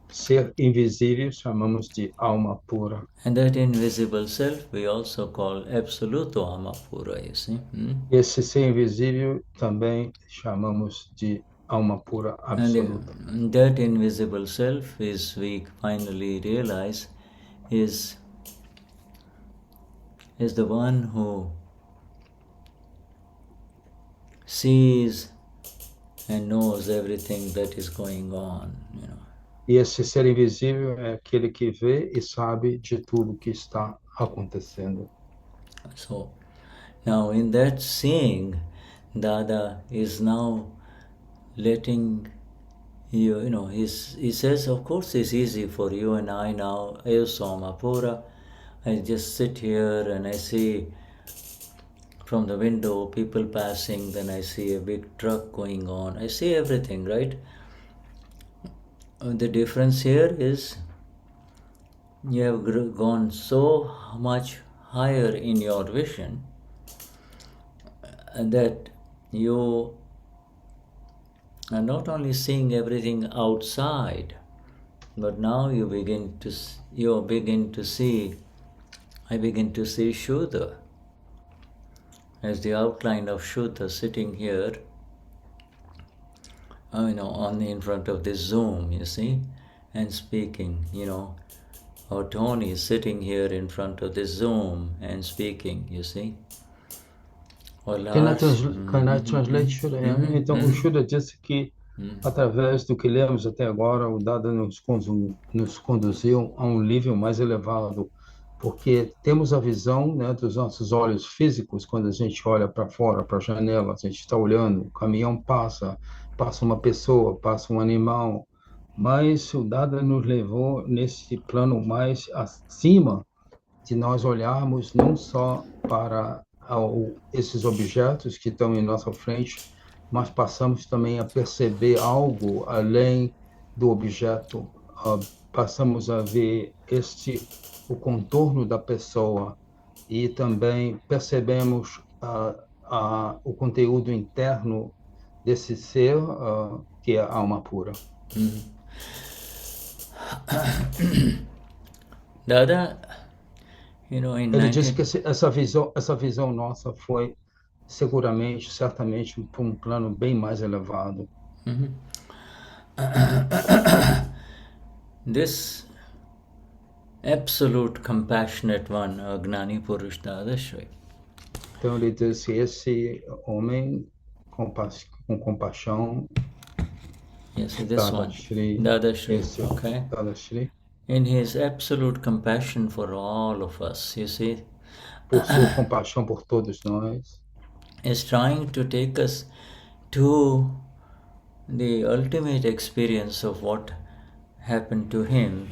Ser invisível chamamos de alma pura. And that invisible self we also call Absoluto Amapura, you see. Esse ser invisível também chamamos de alma pura absoluta. And that invisible self is, we finally realize, is the one who sees and knows everything that is going on, E esse ser invisível é aquele que vê e sabe de tudo que está acontecendo. So, now in that seeing, Dada is now letting you, he says, of course it's easy for you and I now, eu sou Amapura, I just sit here and I see from the window people passing, then I see a big truck going on, I see everything, right? The difference here is you have gone so much higher in your vision that you are not only seeing everything outside, but now I begin to see Shuddha as the outline of Shuddha sitting here, in front of this Zoom, you see, and speaking, or Tony is sitting here in front of this Zoom and speaking, you see. Can I translate, Shuddha? Então, o Shuddha disse que, através do que lemos até agora, o Dada nos conduziu a um nível mais elevado, porque temos a visão, né, dos nossos olhos físicos, quando a gente olha para fora, para a janela, a gente está olhando, o caminhão passa uma pessoa, passa um animal, mas o Dada nos levou nesse plano mais acima, de nós olharmos não só para esses objetos que estão em nossa frente, mas passamos também a perceber algo além do objeto, passamos a ver o contorno da pessoa e também percebemos o conteúdo interno desse ser, que é a alma pura. Dada, Ele disse que essa visão nossa foi certamente, para um plano bem mais elevado. This absolute compassionate one, Gnani Purush Dadashri. Então ele disse, esse homem com compaixão, yes, this one, Dadashri, okay. Dadashri, in his absolute compassion for all of us, you see, por sua compaixão por todos nós, is trying to take us to the ultimate experience of what happened to him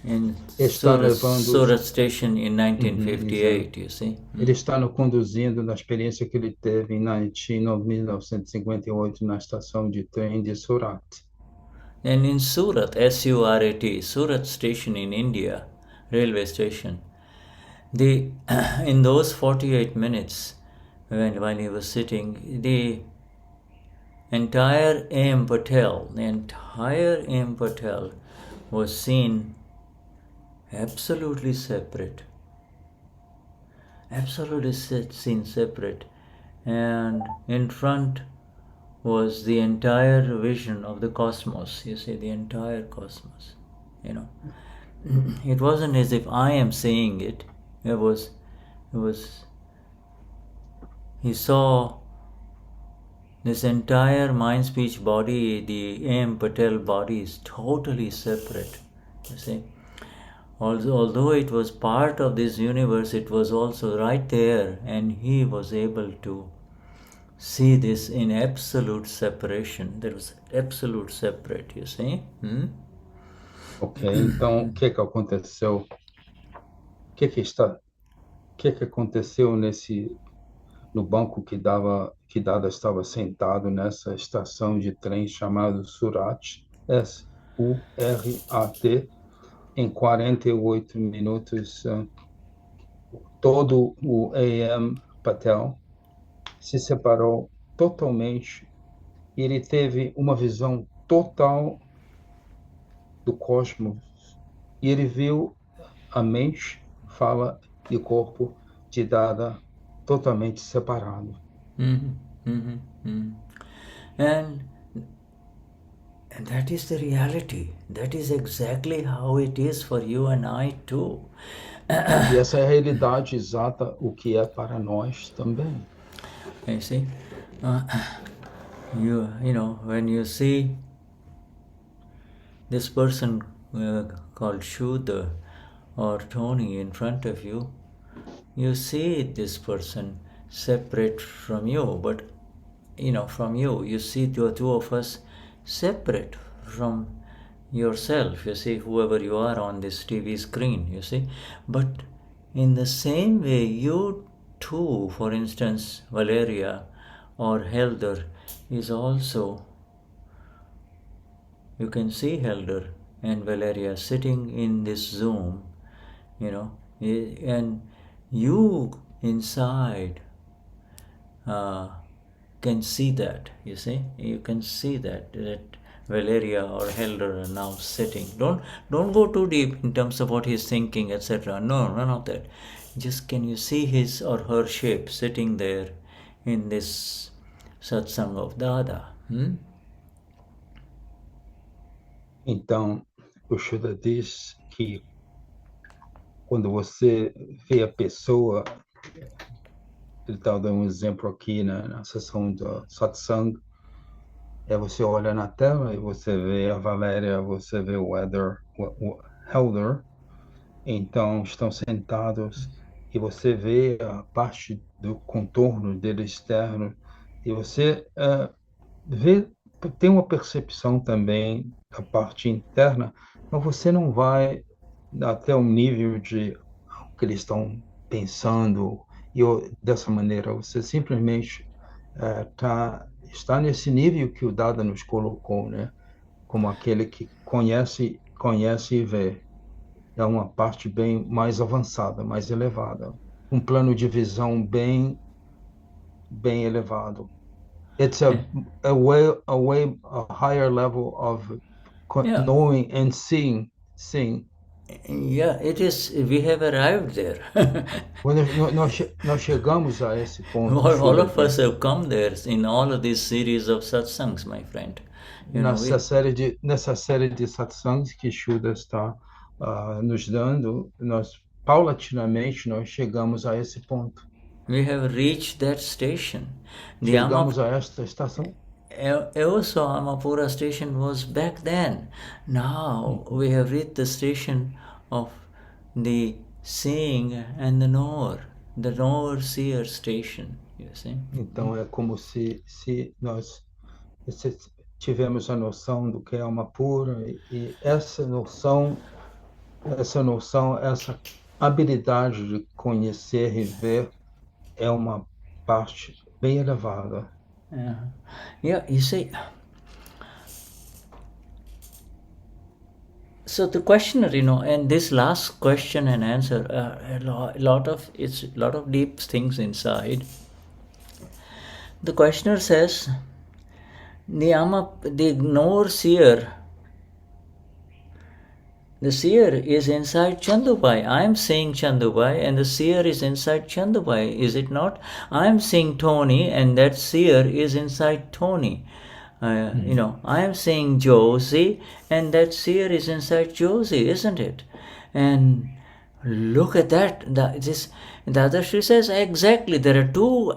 in Surat Station in 1958, you see. Ele está nos conduzindo na experiência que ele teve em 1958 na estação de trem de Surat. And in Surat, S-U-R-A-T, Surat Station in India, railway station, in those 48 minutes when he was sitting, the entire A.M. Patel was seen absolutely separate, and in front was the entire vision of the cosmos, you see, the entire cosmos, It wasn't as if I am saying it, he saw this entire mind-speech body, the A.M. Patel body is totally separate, you see. Although it was part of this universe, it was also right there, and he was able to see this in absolute separation. There was absolute separate, you see. Ok, então o que aconteceu? O que aconteceu no banco que Dada estava sentado nessa estação de trem chamado Surat, Surat, em 48 minutos, todo o AM Patel se separou totalmente e ele teve uma visão total do cosmos e ele viu a mente, fala e corpo de Dada totalmente separado. And that is the reality. That is exactly how it is for you and I too. E essa é a realidade exata, o que é para nós também. You see, you know, when you see this person called Shuddha or Tony in front of you, you see this person separate from you, but from you see the two of us separate from yourself, you see, whoever you are on this TV screen, you see. But in the same way, you too, for instance, Valeria or Helder is also, you can see Helder and Valeria sitting in this Zoom, and you inside can see that, you see. You can see that Valeria or Helder are now sitting. Don't go too deep in terms of what he's thinking, etc. No, none of that. Just can you see his or her shape sitting there in this satsang of Dada? Então, o Shuddha diz que quando você vê a pessoa, ele está dando um exemplo aqui na sessão do satsang, você olha na tela e você vê a Valéria, você vê o Helder, então estão sentados e você vê a parte do contorno dele externo e você tem uma percepção também da parte interna, mas você não vai até o nível de que eles estão pensando e dessa maneira você simplesmente está nesse nível que o Dada nos colocou, né? Como aquele que conhece e vê. É uma parte bem mais avançada, mais elevada, um plano de visão bem elevado. It's a higher level of knowing and seeing. Yeah, it is. We have arrived there. Nós chegamos a esse ponto. All of us have come there in all of these series of satsangs, my friend. Nessa série de satsangs que Shuddha está nos dando, paulatinamente nós chegamos a esse ponto. We have reached that station. Chegamos a esta estação. Also, Amapura station was back then. Now we have reached the station of the seeing and the knower seer station. You see? Então é como se nós tivemos a noção do que é alma pura e essa habilidade de conhecer e ver é uma parte bem elevada. Yeah, you see. So the questioner, and this last question and answer, a lot of deep things inside. The questioner says, the knower seer. The seer is inside Chandubhai. I am seeing Chandubhai and the seer is inside Chandubhai, is it not? I am seeing Tony and that seer is inside Tony. I am seeing Josie and that seer is inside Josie, isn't it? And look at that. Dadashri says exactly. There are two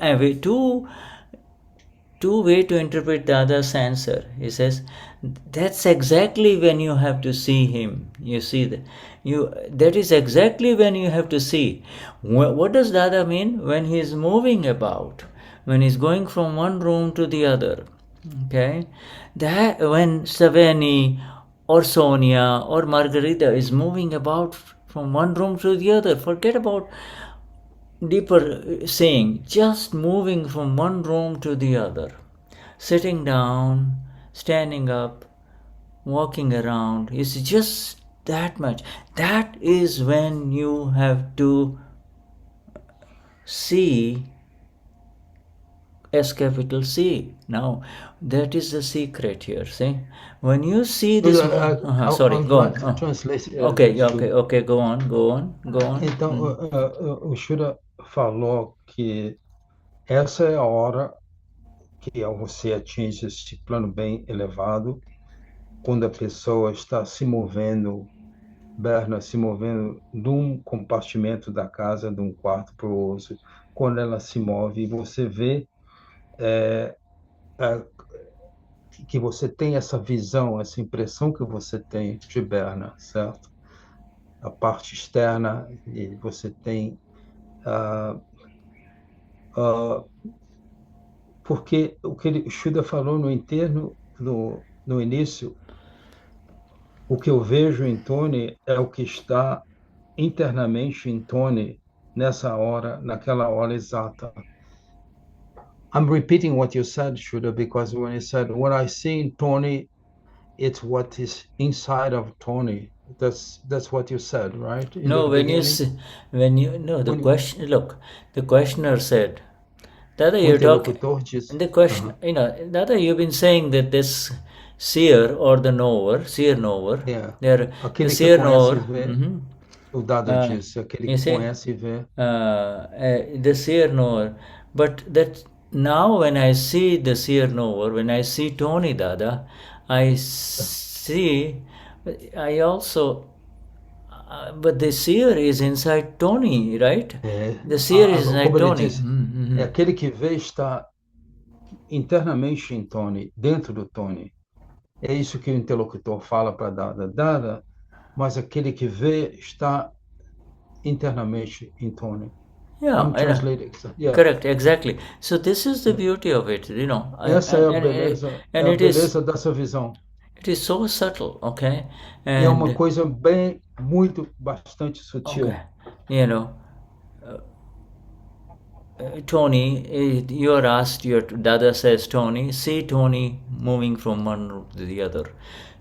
ways to interpret Dada's answer. He says, that's exactly when you have to see him. You see that. That is exactly when you have to see. What does Dada mean? When he is moving about. when he's going from one room to the other. Okay, that when Savani or Sonia or Margarita is moving about from one room to the other, forget about deeper saying, just moving from one room to the other, sitting down, standing up, walking around, is just that much. That is when you have to see S capital C. Now, that is the secret here. See, when you see this, sorry, I would go like to on. translate Okay, this to. okay, go on. Então, o Shura falou que essa é a hora que você atinge esse plano bem elevado, quando a pessoa está se movendo, Berna, se movendo de um compartimento da casa, de um quarto para o outro, quando ela se move, e você vê é, é, que você tem essa visão, essa impressão que você tem de Berna, certo? A parte externa, e você tem. ah, ah, Porque o que o Shuddha falou no interno, no início, o que eu vejo em Tony é o que está internamente em Tony nessa hora, naquela hora exata. I'm repeating what you said, Shuddha, because when you said, what I see in Tony, it's what is inside of Tony. That's what you said, right? In the No, beginning? the question, look, the questioner said, Dada, O you're talking, interlocutor disse. the question, Dada, you've been saying that this seer or the knower, seer knower, the Aquele que seer conhece e knower, vê, o Dada disse, aquele you que see, conhece e vê. the seer knower. But that now when I see the seer knower, when I see Tony Dada, I see, I also, but the seer is inside Tony, right? The seer is inside Como ele Tony. disse, é aquele que vê está internamente em Tony, dentro do Tony. É isso que o interlocutor fala para Dada. Dada, mas aquele que vê está internamente em Tony. Yeah, I'm translating. Yeah. correct, exactly. So this is the beauty of it, Essa é a and it is beleza dessa visão. it is so subtle, okay, E é uma and coisa bastante sutil. okay, Tony, you're asked, your Dada says, Tony, see Tony moving from one room to the other.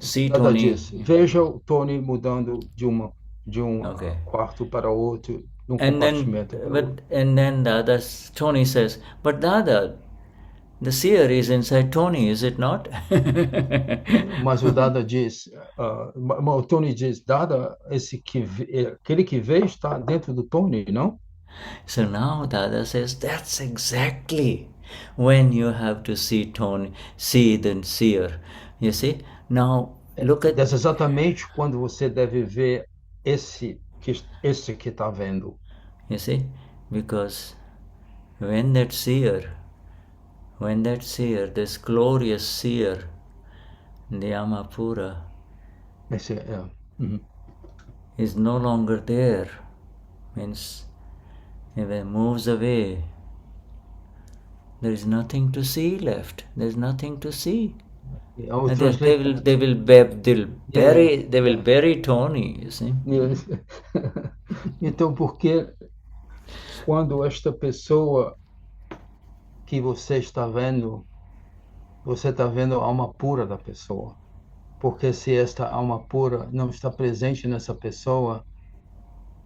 See Dada Tony. diz, veja o Tony mudando de um Okay. quarto para outro, de um And then, compartimento para outro. and then Tony says, but Dada, the seer is inside Tony, is it not? Mas o Dada diz, o Tony diz, Dada, aquele que vê está dentro do Tony, não? So now Dada says, that's exactly when you have to see Tony, see the seer. You see? Now look at. That's exatamente quando você deve ver esse que está vendo. You see? Because when that seer, this glorious seer, the Amapura, is no longer there, means if it moves away, there is nothing to see left. There's nothing to see. And they will bury Tony, you see. Então, porque quando esta pessoa que você está vendo a alma pura da pessoa. Porque se esta alma pura não está presente nessa pessoa,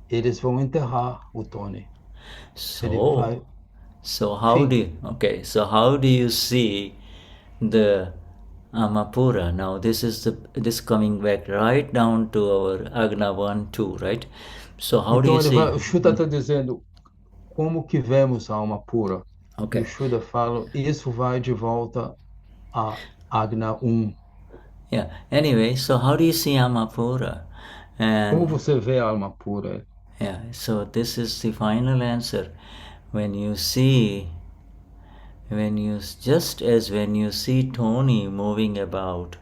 eles vão enterrar o Tony. So how do you see the Amapura? Now this coming back right down to our Agna 1, 2, right? So how do you see? O Shuddha está dizendo como que vemos a alma pura. Okay. E o Shuddha fala, isso vai de volta a Agna 1. Yeah. Anyway, so how do you see Amapura? Como você vê a alma pura? Yeah. So this is the final answer. When you see Tony moving about,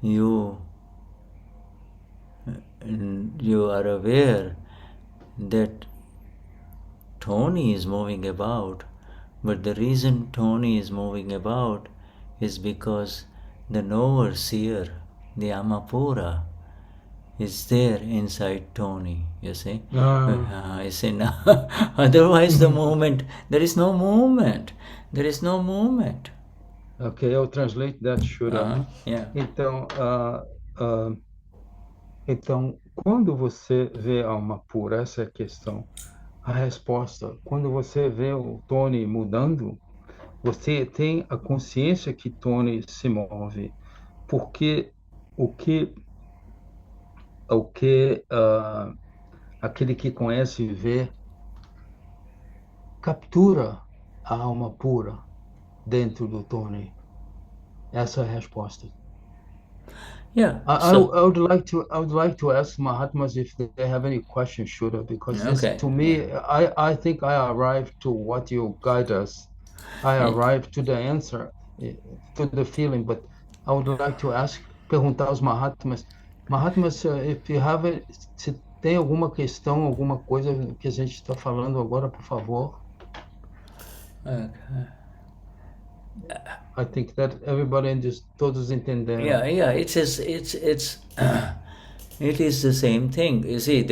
you are aware that Tony is moving about, But the reason Tony is moving about is because the knower seer, the Amapura, is there inside Tony, you see. I say no. Otherwise the movement, there is no movement. There is no movement. Okay, I'll translate that, Shura. Yeah. Então, quando você vê a alma pura, essa é a questão. A resposta, quando você vê o Tony mudando, você tem a consciência que Tony se move, porque aquele que conhece e vê captura a alma pura dentro do Tony. Essa é a resposta. Yeah. I would like to ask Mahatmas if they have any questions, Shura, because to me, I think I arrived to what you guide us. I arrived to the answer, to the feeling, but I would like to perguntar aos Mahatmas. Mahatmas, if you have se tem alguma questão, alguma coisa que a gente está falando agora, por favor. Okay. I think that everybody todos entenderam. Yeah. It is the same thing. You see,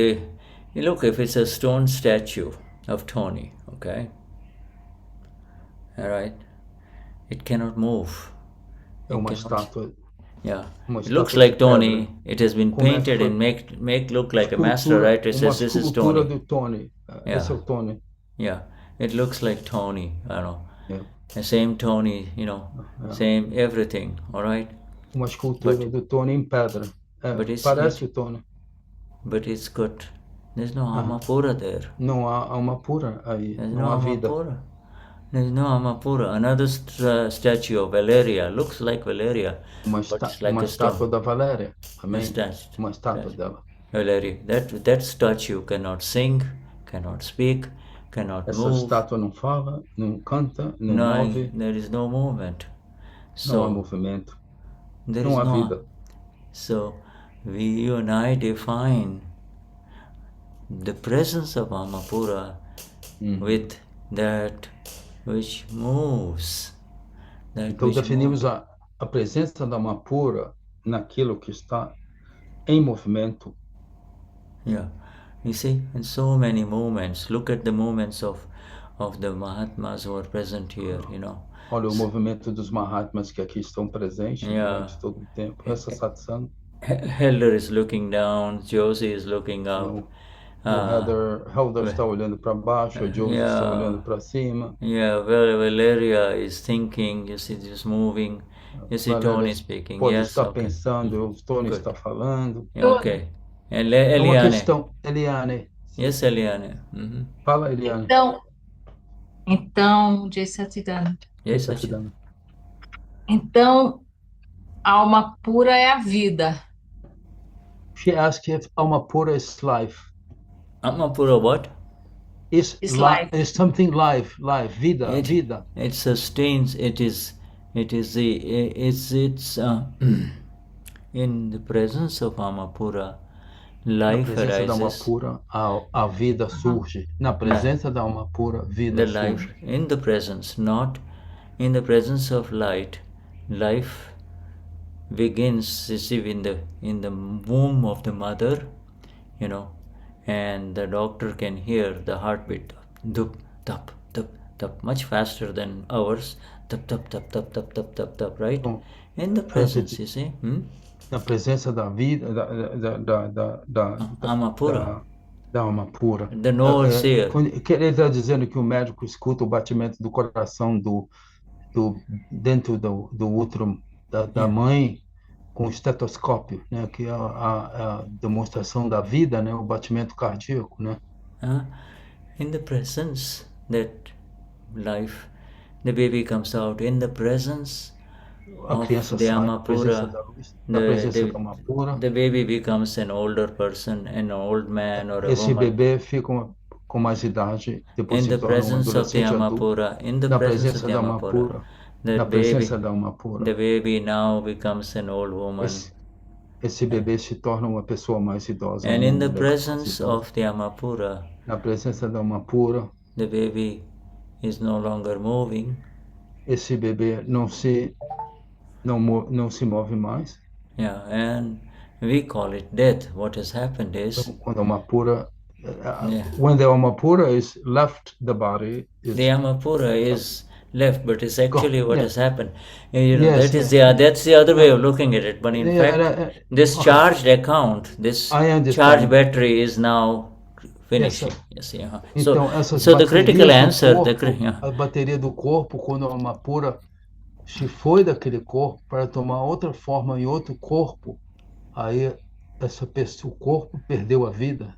look, if it's a stone statue of Tony, okay, all right, it cannot move. É uma estátua. Yeah, it looks like Tony. It has been painted and make look like a master, right? It says this is Tony. Do Tony. Esse é o Tony. Yeah, it looks like Tony. I know. Yeah. The same Tony, same everything. All right. Uma escultura do Tony em pedra. Parece o Tony. But it's got. There's no alma pura there. Não há alma pura aí. Não há vida. There's no alma pura. Another statue of Valeria looks like Valeria. Uma estátua da Valéria. Também. Uma estátua dela. Valeria. That statue cannot sing, cannot speak, cannot move. Essa estátua não fala, não canta, não move. There is no movement. Não há movimento. Não há vida. So you and I define the presence of Amapura with that which moves. Então definimos a presença da Amapura naquilo que está em movimento. Yeah. You see, in so many movements, look at the movements of the Mahatmas who are present here, Olha o movimento dos Mahatmas que aqui estão presentes durante todo o tempo. Essa satsang. Helder is looking down, Josie is looking up. Helder está olhando para baixo, Josie está olhando para cima. Yeah, Valeria is thinking, you see, just moving. You see Tony speaking. Pode estar pensando, o Tony está falando. Okay. Eliane. Uma questão, Eliane. Yes, Eliane. Fala, Eliane. Então, Jai Satidana. Yes, Satidana. Então, a alma pura é a vida. She asked if alma pura is life. Alma pura what? Is life. Is something life, vida, vida. It sustains. It's in the presence of Amapura, life arises. Na presença da alma pura, a vida surge. Na presença da alma pura, vida surge. Life, in the presence, not in the presence of light, life begins in the womb of the mother, and the doctor can hear the heartbeat, dup, tup, tup, tup, much faster than ours, tup, tup, tup, tup, tup, tup, tup, tup, right? In the presence, you see. Na presença da vida, da Amapura. Da alma pura. The knower seer. Ele está dizendo que o médico escuta o batimento do coração dentro do útero da mãe com o estetoscópio, né? Que é a demonstração da vida, né? O batimento cardíaco, né? In the presence, that life, the baby comes out in the presence of the Amapura. The baby becomes an older person, an old man or a Esse woman. bebê fica com mais idade, depois in the presence of the Amapura, in the presence of the Amapura, na presença da Amapura. The baby now becomes an old woman. Esse bebê se torna uma pessoa mais idosa. And in the presence of the Amapura, na presença da Amapura, the baby is no longer moving. esse bebê não se move mais. Yeah, and we call it death. What has happened is, Então, quando a alma pura, yeah, when the alma pura is left the body, the Amapura is left, but it's actually what yeah. has happened. You know, Yes, that is yes. that's the other way of looking at it. But in Yeah, fact, this charged account, this I understand. charged battery is now finishing. Yes, Yes, yeah. Então, essas So the critical baterias do answer, corpo, yeah. a bateria do corpo, quando a alma pura se foi daquele corpo para tomar outra forma em outro corpo, aí o corpo perdeu a vida.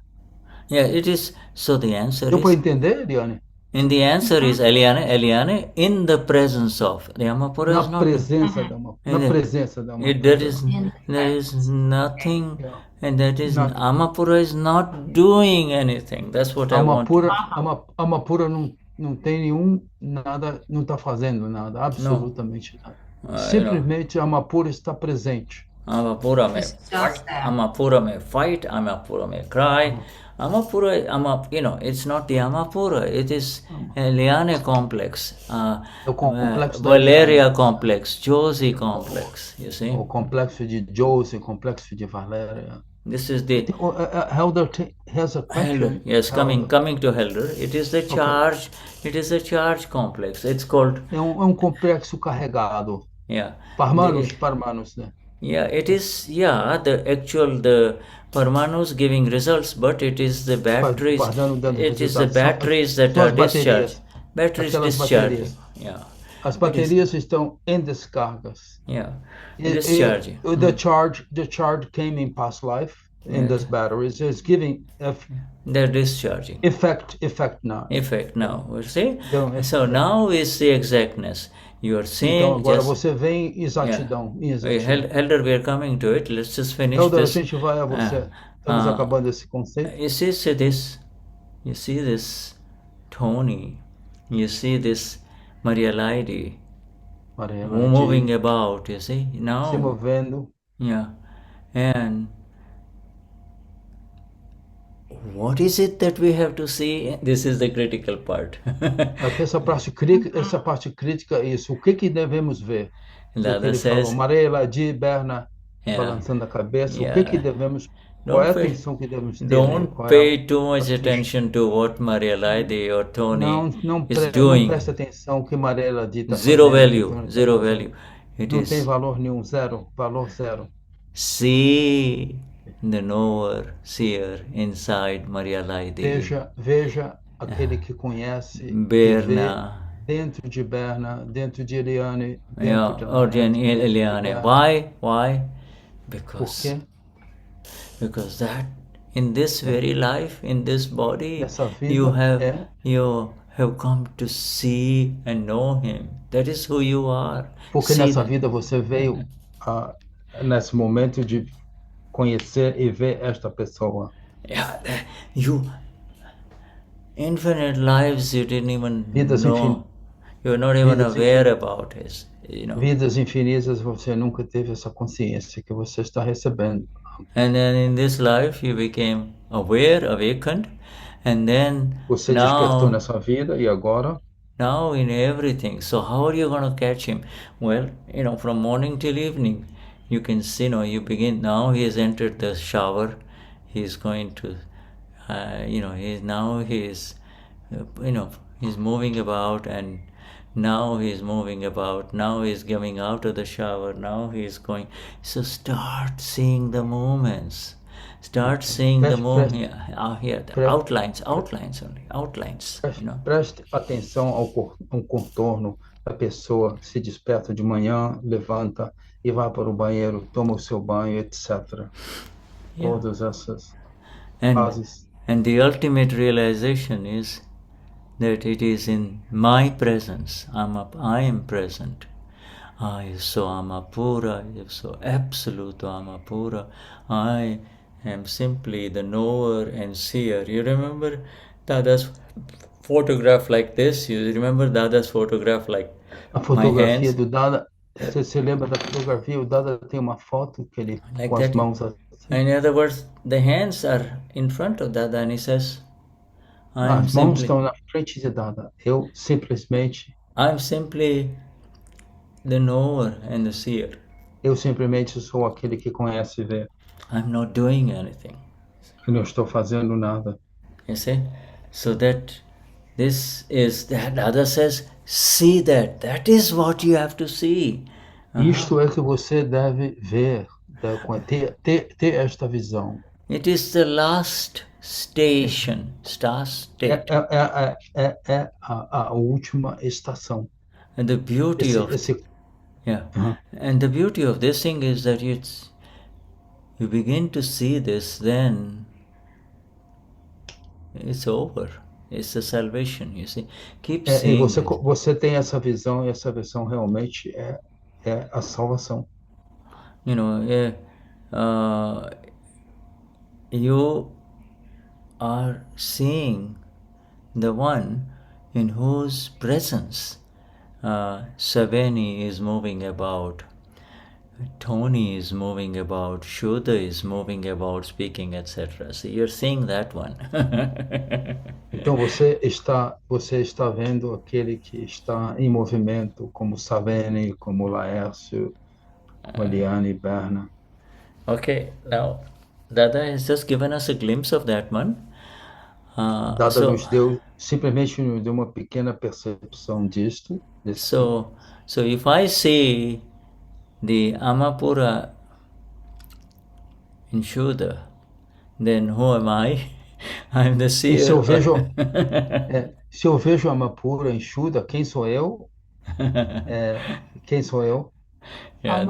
Yeah, it is. So the answer Deu para is, entender, Eliane? and the answer is Eliane, in the presence of the Amapura Na is not. presença da alma, na presença da alma There pura. is nothing, Yeah. and that is Nothing. Amapura is not doing anything. That's what I Alma want. pura, alma pura não tem nada, não está fazendo nada, absolutamente nada. Simplesmente a alma pura está presente. Amapura may fight, Amapura may fight, Amapura may cry. Amapura, it's not the Amapura, it is a Liane complex, complexo da Valeria complex, Josie complex, you see? O complexo de Josie, o complexo de Valéria. This is the Helder has a question. Yes, coming to Helder. It is the charge. Okay. It is a charge complex. It's called. É complexo carregado. Yeah. Parmanus, né? Yeah, it is. Yeah, the Parmanus giving results, but it is the batteries. It is the batteries that are discharged. Batteries discharging. Yeah. As baterias estão em descargas. Yeah. Discharging. The charge came in past life in these batteries. It's giving they're discharging. Effect now. Effect now. You see? So now is the exactness. You are seeing. Então agora você vem em exatidão. Helder, we are coming to it. Let's just finish Helder, this. A gente vai a você. Estamos acabando esse conceito. You see this Tony. You see this Maria Lady moving about, you see? Now, se movendo. Yeah. And what is it that we have to see? This is the critical part. Essa parte crítica é isso. O que devemos ver? Dada says, Maria Lady, Berna, balançando a cabeça. O que devemos... Qual é a atenção que devemos ter? Don't pay too much attention to what Maria Lady or Tony is doing. Não preste atenção que Maria Lady está fazendo. Zero value. Não tem valor nenhum, valor zero. See the knower, seer inside Maria Lady. Veja aquele que conhece, Berna. Dentro de Berna, dentro de Eliane. Eliane. Why? Por quê? Because that in this very life, in this body, you have come to see and know him. That is who you are. Porque nessa vida você veio nesse momento de conhecer e ver esta pessoa. Yeah, infinite lives you didn't even know. You're not even aware about it. You know. Vidas infinitas você nunca teve essa consciência que você está recebendo. And then in this life you became aware, awakened, and then você despertou nessa vida e agora? Now in everything. So how are you going to catch him? Well, from morning till evening, you can see. You begin. Now he has entered the shower. He's going to, he's moving about, and now he's moving about. Now he's coming out of the shower. Now he's going. So start seeing the movements. Start seeing the movement here. The outlines only. Outlines. Preste atenção ao contorno da pessoa. Se desperta de manhã, levanta e vai para o banheiro, toma o seu banho, etc. Todas essas fases. And the ultimate realization is that it is in my presence. I am present. So Amapura, so absolute Amapura. I am simply the knower and seer. You remember Dada's photograph like this? You remember Dada's photograph like a fotografia do Dada? Você lembra da fotografia? O Dada tem uma foto que ele like com as mãos assim. In other words, the hands are in front of Dada and he says, As mãos estão na frente de nada. Eu simplesmente, I'm simply the knower and the seer. eu simplesmente sou aquele que conhece e vê. I'm not doing anything. Eu não estou fazendo nada. You see? So that this is that other says, see that. That is what you have to see. Isto é que você deve ver, ter esta visão. It is the last station, last state. É a última estação. And the beauty of yeah. Uhum. And the beauty of this thing is that you begin to see this, then it's over. It's the salvation, you see. Keep E seeing it. você tem essa visão, e essa visão realmente é a salvação. You know, you are seeing the one in whose presence Savani is moving about, Tony is moving about, Shuddha is moving about, speaking, etc. So you're seeing that one. Então você está vendo aquele que está em movimento, como Savene, como Laércio, como Eliane Berna. Okay, now Dada has just given us a glimpse of that one. Dada nos deu, simplesmente nos deu uma pequena percepção disto. So if I see the Amapura in Shuddha, then who am I? I'm the E seer. se eu vejo a Amapura em Shuddha, quem sou eu? Quem sou eu? Yeah,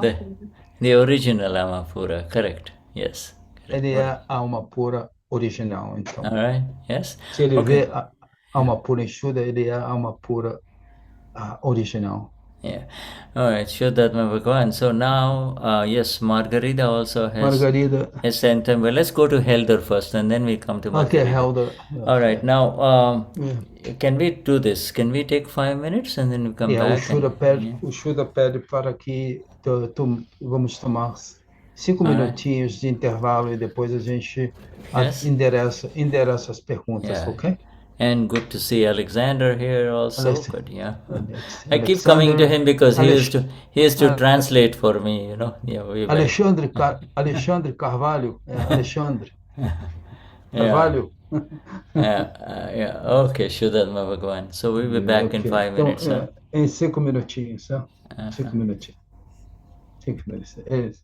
the original Amapura, correct. Yes, correct. Ele é a alma pura original, então. All right, yes. Se ele Okay. vê a alma pura em Shuddha, ele é a alma pura original. Yeah. All right, Vishuddhatma Bhagavan. So now, yes, Margarita also Margarida. has sent them. Well, let's go to Helder first and then we come to Okay, Margarita. Helder. All right, now, Yeah. can we do this? Can we take 5 minutes and then we come back? O Shuddha pede para que vamos tomar 5 All right. minutinhos de intervalo e depois a gente Yes. endereça as perguntas, Yeah. ok? And good to see Alexander here also. But yeah, I keep Alexander, coming to him because he used to translate for me. You know, yeah. Alexandre Carvalho, Alexandre Carvalho. Yeah. Okay, Shuddhatma Bhagavan. So we'll be back in 5 minutes. Então, em 5 minutinhos, 5 minutinhos. 5 minutos. É isso.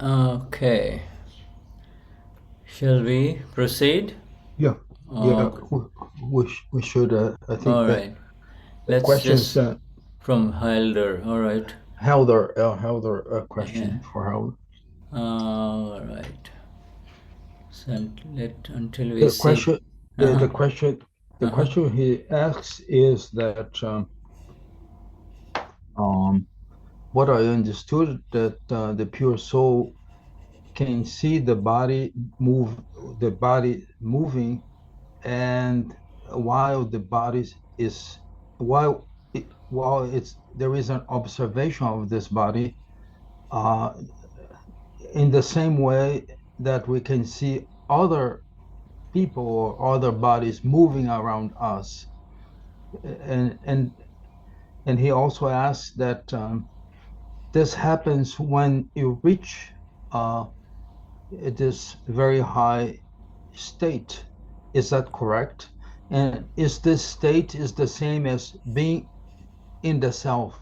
Okay. Shall we proceed? Yeah, Oh, we should. I think all that right. the Let's questions just from Helder. All right. Helder question Yeah. for Helder. All right. So until we The see. question, the question, the Uh-huh. question he asks is that what I understood that the pure soul can see the body moving, and while the body is while it's there is an observation of this body, uh, in the same way that we can see other people or other bodies moving around us, and he also asks that this happens when you reach uh, this very high state. Is that correct? And is this state is the same as being in the self?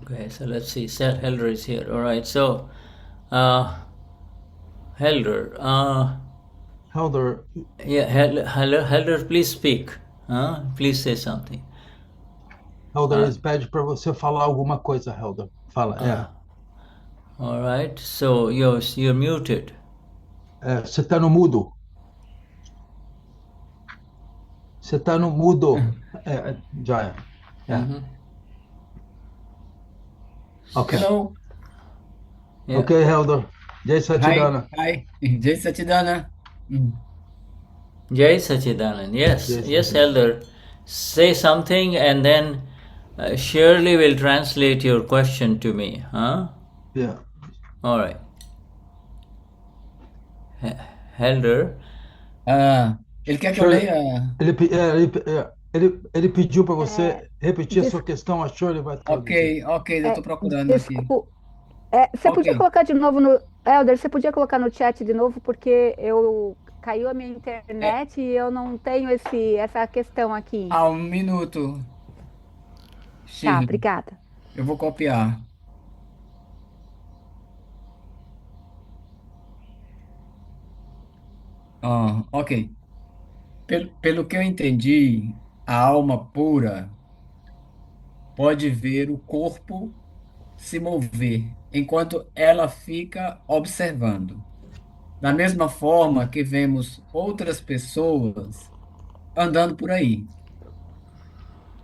Okay, so let's see. Helder is here. All right. So, uh, Helder, Helder, yeah, Helder, please speak. Please say something. Eles pede para você falar alguma coisa, Helder. Fala, All right. So you're muted. você está no mudo. Você está no mudo. Já é. Ok. Hello. Yeah. Ok, Helder. Jai Satchidana. Hi. Jai Satchidana. Jai Sachidanand. Yes. Jai Yes, Satchidanand. Helder. Say something and then Shirley will translate your question to me. Yeah. All right. Helder. Ele quer que eu Shirley, leia? ele pediu para você repetir a sua questão, a Shirley vai traduzir. Ok, eu tô procurando aqui. Você podia Ok. colocar de novo no. Helder, você podia colocar no chat de novo, porque caiu a minha internet e eu não tenho essa questão aqui. Um minuto. Tá, Shirley, obrigada. eu vou copiar. Ok. Pelo que eu entendi, a alma pura pode ver o corpo se mover enquanto ela fica observando. Da mesma forma que vemos outras pessoas andando por aí.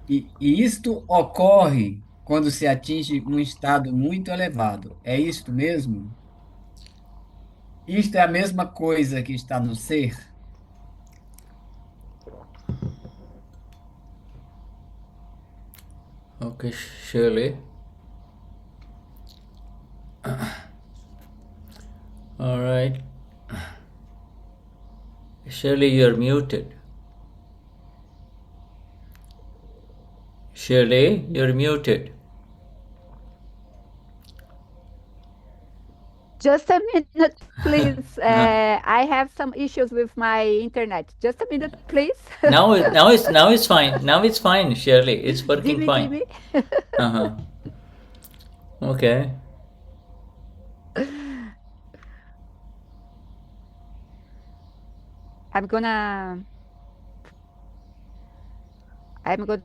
E isto ocorre quando se atinge um estado muito elevado. É isto mesmo? Isto é a mesma coisa que está no ser? Okay, Shirley. All right. Shirley, you're muted. Shirley, you're muted. Just a minute, please. I have some issues with my internet. Just a minute, please. Now it's fine. Now it's fine, Shirley. It's working fine. Okay. I'm gonna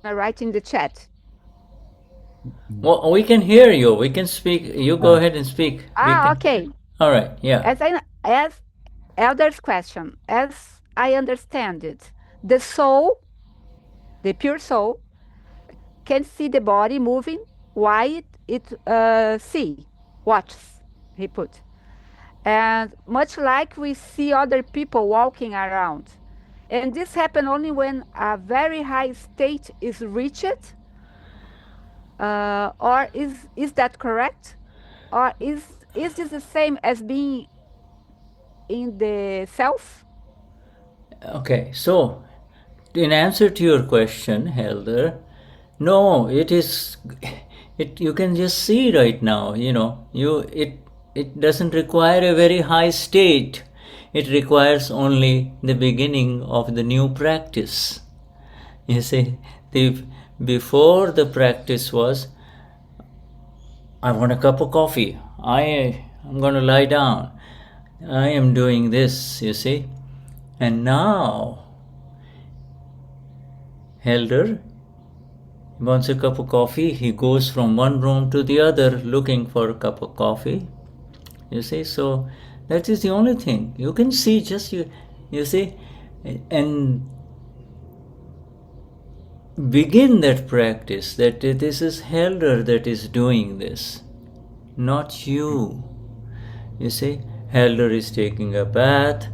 write in the chat. Well, we can hear you. We can speak. You go ahead and speak. Okay. All right. Yeah. As Elder's question, as I understand it, the soul, the pure soul, can see the body moving while it watches, he put. And much like we see other people walking around. And this happens only when a very high state is reached. Or is that correct? Or is this the same as being in the self? Okay. So, in answer to your question, Helder, no, it is. You can just see right now. It doesn't require a very high state. It requires only the beginning of the new practice. You see, before the practice was I want a cup of coffee. I'm going to lie down. I am doing this, you see. And now, Elder wants a cup of coffee. He goes from one room to the other looking for a cup of coffee. You see, so that is the only thing. You can see just you see, and begin that practice that this is Elder that is doing this, not you. You see, Elder is taking a bath,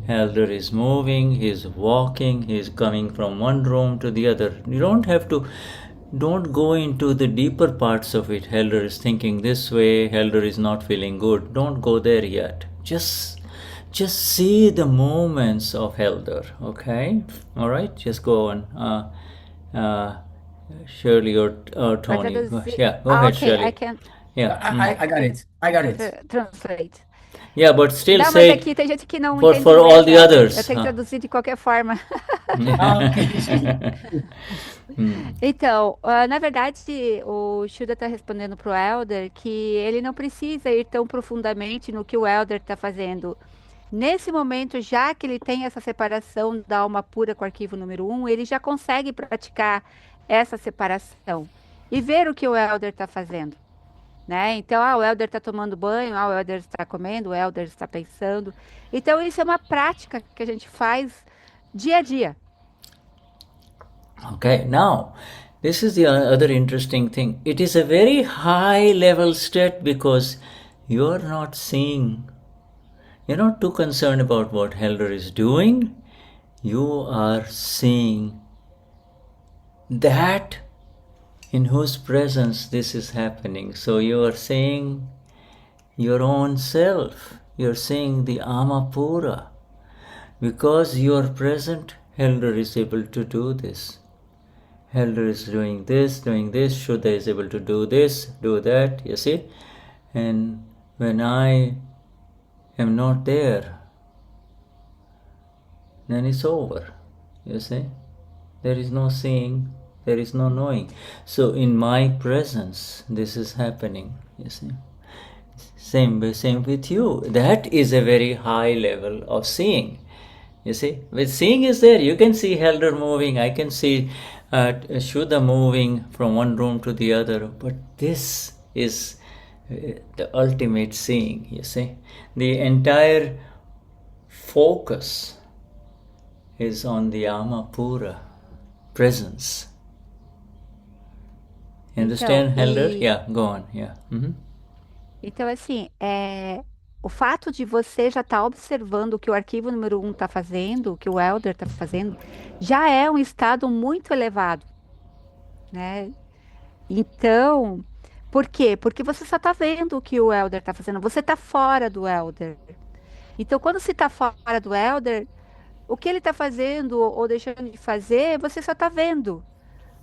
Elder is moving, he's walking, he's coming from one room to the other. You don't go into the deeper parts of it. Elder is thinking this way, Elder is not feeling good. Don't go there yet. Just see the moments of Elder, okay? All right, just go on. Shirley or Tony. Yeah, go ahead, okay, Shirley. I can Yeah. I got it. translate. Yeah, but still Não, say mas aqui tem gente que não for, entende for all the inglês, others. eu tenho que traduzir de qualquer forma. Então, na verdade, o Shuddha está respondendo para o Elder que ele não precisa ir tão profundamente no que o Elder está fazendo. Nesse momento, já que ele tem essa separação da alma pura com o arquivo número 1, ele já consegue praticar essa separação e ver o que o Elder está fazendo. Né? Então, o Elder está tomando banho, o Elder está comendo, o Elder está pensando. Então, isso é uma prática que a gente faz dia a dia. Okay, now, this is the other interesting thing. It is a very high level state because you are not seeing. You're not too concerned about what Elder is doing. You are seeing that in whose presence this is happening. So you are seeing your own self. You're seeing the Amapura. Because you are present, Elder is able to do this. Elder is doing this, Shuddha is able to do this, do that, you see. And when I am not there, then it's over, you see. There is no seeing, there is no knowing. So in my presence, this is happening, you see. Same with you. That is a very high level of seeing. You see, with seeing is there. You can see Elder moving. I can see Shuddha moving from one room to the other. But this is the ultimate seeing, you see. The entire focus is on the Amapura presence. You understand, Elder? Yeah, go on. Yeah. Mm-hmm. Então, assim, o fato de você já estar observando o que o arquivo número 1 está fazendo, o que o Elder está fazendo, já é um estado muito elevado, né? Então, por quê? Porque você só está vendo o que o Elder está fazendo, você está fora do Elder. Então, quando você está fora do Elder, o que ele está fazendo ou deixando de fazer, você só está vendo,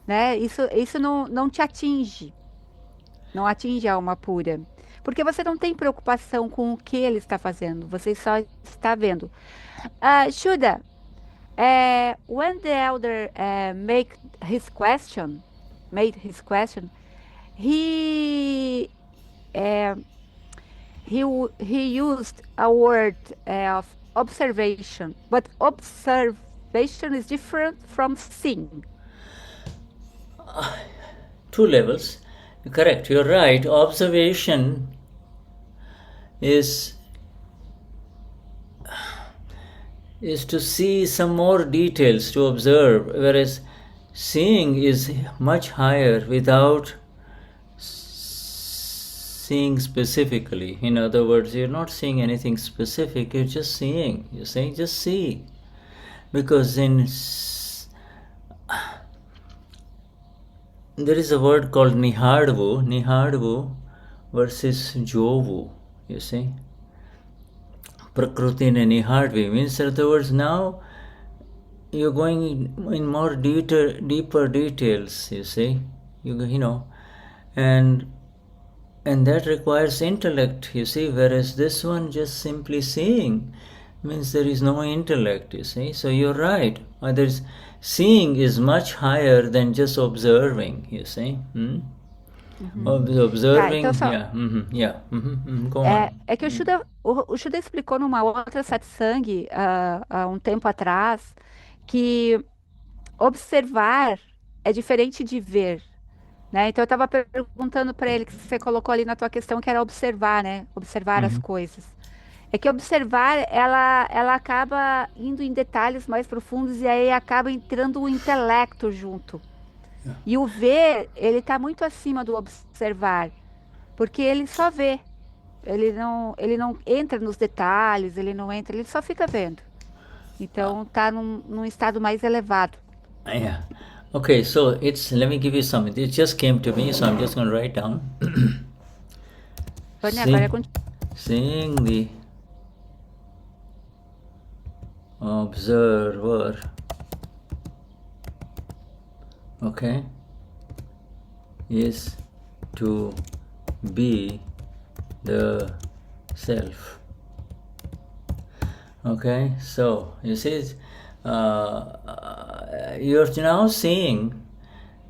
né? Isso não te atinge, não atinge a alma pura. Porque você não tem preocupação com o que ele está fazendo, você só está vendo. Shuddha, when the elder made his question, he used a word of observation, but observation is different from seeing. Two levels. Correct, you're right. Observation is to see some more details, to observe, whereas seeing is much higher without seeing specifically. In other words, you're not seeing anything specific, you're just seeing. You're saying just see. Because there is a word called nihadvu versus jovu, you see. Prakriti ne nihadvi means, in other words, now you're going in more deeper details, you see. You know, and that requires intellect, you see, whereas this one just simply seeing means there is no intellect, you see. So you're right. Seeing is much higher than just observing, you see. Tá, então Observing, só. yeah, yeah, go on. É que o Shuddha explicou numa outra satsang, há um tempo atrás, que observar é diferente de ver, né? Então eu estava perguntando para ele, que você colocou ali na tua questão, que era observar, né? Observar as Uhum. coisas. É que observar, ela acaba indo em detalhes mais profundos e aí acaba entrando o intelecto junto. E o ver, ele está muito acima do observar, porque ele só vê. Ele não entra nos detalhes, ele não entra, ele só fica vendo. Então tá num estado mais elevado. Yeah. Okay, so let me give you something. It just came to me, so I'm just going to write down. Vânia, agora é See, contigo. seeing the observer, okay, is to be the self. Okay, so you see, you're now seeing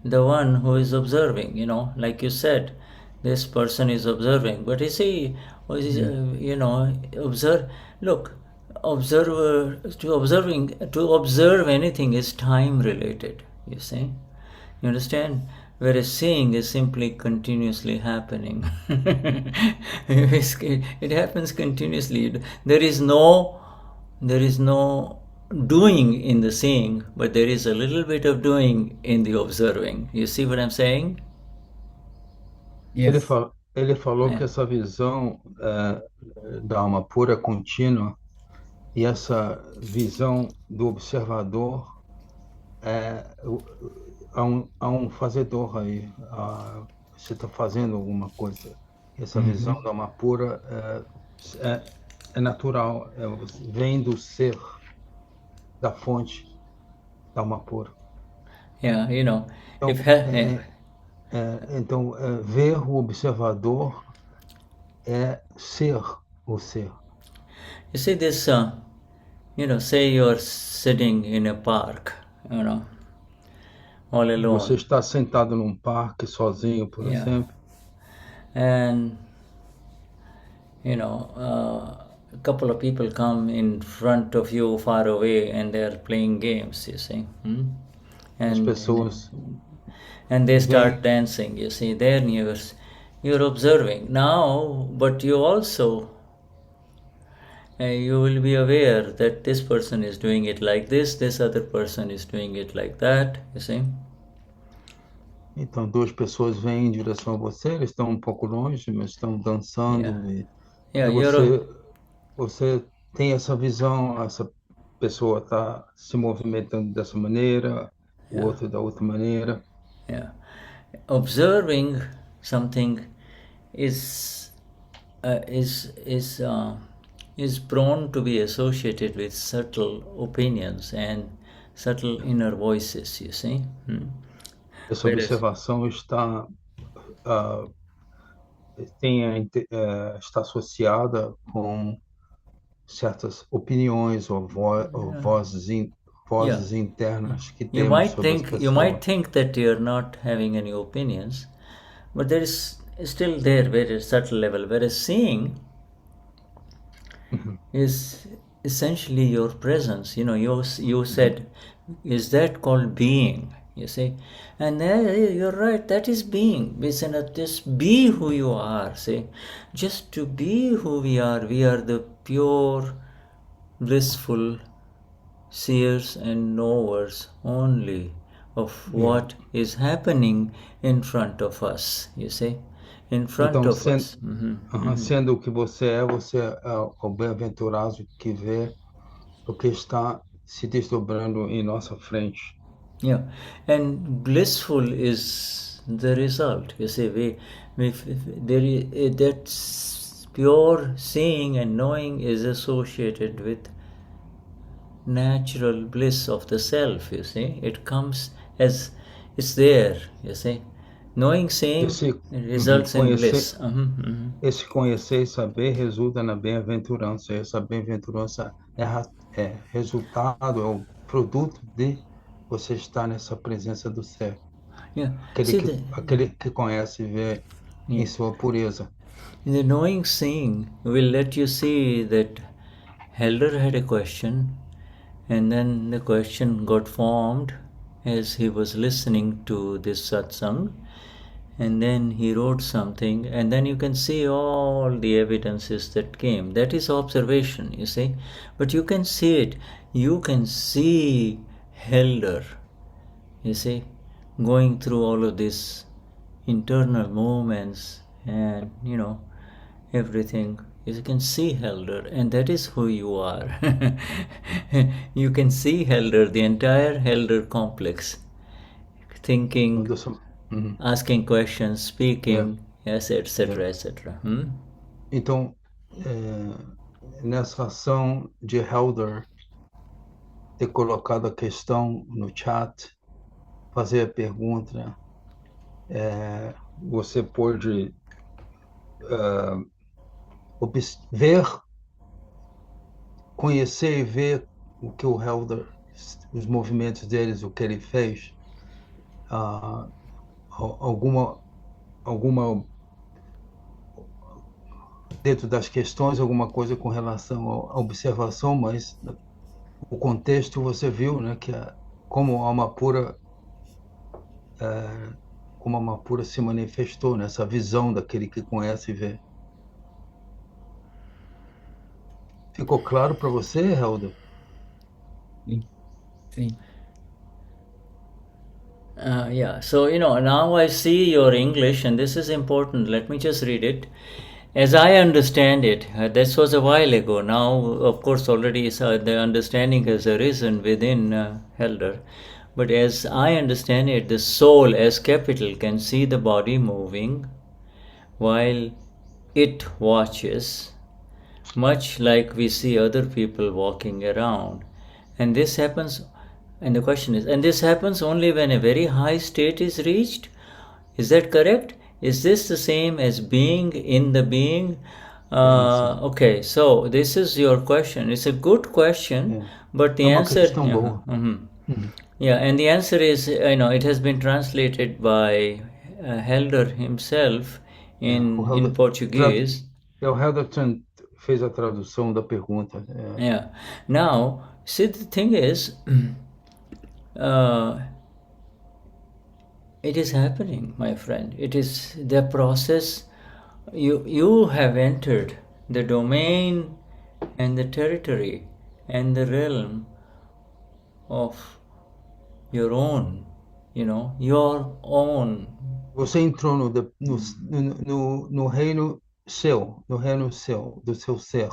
the one who is observing, like you said, this person is observing, but you see, observe, look, observer, to observe anything is time related, you see, you understand, whereas seeing is simply continuously happening. It happens continuously. There is no doing in the seeing, but there is a little bit of doing in the observing. You see what I'm saying? Yes. Ele falou que Yeah. essa visão da alma pura contínua e essa visão do observador há um fazedor aí. Você está fazendo alguma coisa. Essa visão da alma pura é natural, vem do ser, da fonte da alma pura. Yeah, if Então, ver o observador é ser o ser. you see this, say you're sitting in a park, all Você alone, está sentado num parque sozinho, por yeah, exemplo, and a couple of people come in front of you far away and they're playing games, you see, as and pessoas and they start vêm, dancing, you see, then you're observing now, but you also you will be aware that this person is doing it like this other person is doing it like that, you see. então duas pessoas vêm em direção a você, eles estão um pouco longe, mas estão Yeah, dançando yeah, e você tem essa visão, essa pessoa está se movimentando dessa maneira, o yeah, outro da outra maneira. yeah. Observing something is uh, is is uh, is prone to be associated with subtle opinions and subtle inner voices, you see. Essa Whereas, observação ah, está associada com certas opiniões ou yeah, vozes internas que you temos might sobre as think you might pessoas. think that you're not having any opinions, but there is still there very subtle level. Whereas seeing Uhum. is essentially your presence. You said, is that called being? You see, and there you're right. That is being. Listen, just be who you are. See, just to be who we are. We are the pure, blissful seers and knowers only of É. what is happening in front of us. You see, in front Então, of us. sendo o que você é o bem-aventurado que vê o que está se desdobrando em nossa frente. Yeah, and blissful is the result. You see, that pure seeing and knowing is associated with natural bliss of the self. You see, it comes as it's there. You see, knowing, seeing Esse, results in conhecer, bliss. esse conhecer e saber resulta na bem-aventurança. Essa bem-aventurança é resultado, é o produto de você estar nessa presença do ser. Yeah. Aquele See, que, aquele que conhece e vê em yeah. sua pureza. The knowing seeing will let you see that Helder had a question, and then the question got formed as he was listening to this satsang, and then he wrote something, and then you can see all the evidences that came. That is observation, you see. But you can see it. You can see Helder, you see, going through all of these internal movements and, everything. You can see Helder, and that is who you are. You can see Helder, the entire Helder complex, thinking, Uhum. asking questions, É, speaking, yes, é. etc., etc. Então, nessa ação de Helder ter colocado a questão no chat, fazer a pergunta, você pode ver, conhecer e ver o que o Helder, os movimentos deles, o que ele fez, ah, alguma, alguma dentro das questões, alguma coisa com relação à observação, mas o contexto você viu, né, que como a alma pura, como a alma pura se manifestou nessa visão daquele que conhece e vê. Ficou claro para você, Helder? Sim. Sim. Yeah, so now I see your English, and this is important. Let me just read it. As I understand it, this was a while ago. Now, of course, already the understanding has arisen within Helder. But as I understand it, the soul, as capital, can see the body moving while it watches, much like we see other people walking around. And this happens, and the question is, and this happens only when a very high state is reached? Is that correct? Is this the same as being in the being? Okay, so this is your question. It's a good question, but the É uma answer, questão yeah, boa. Uhum. yeah, and the answer is, it has been translated by Helder himself O in Helder, Portuguese. o Helder fez a tradução da pergunta. Yeah. Now, see, the thing is, uh, it is happening, my friend. It is the process. You have entered the domain and the territory and the realm of your own, your own. Você entrou no reino seu, no reino seu, do seu ser,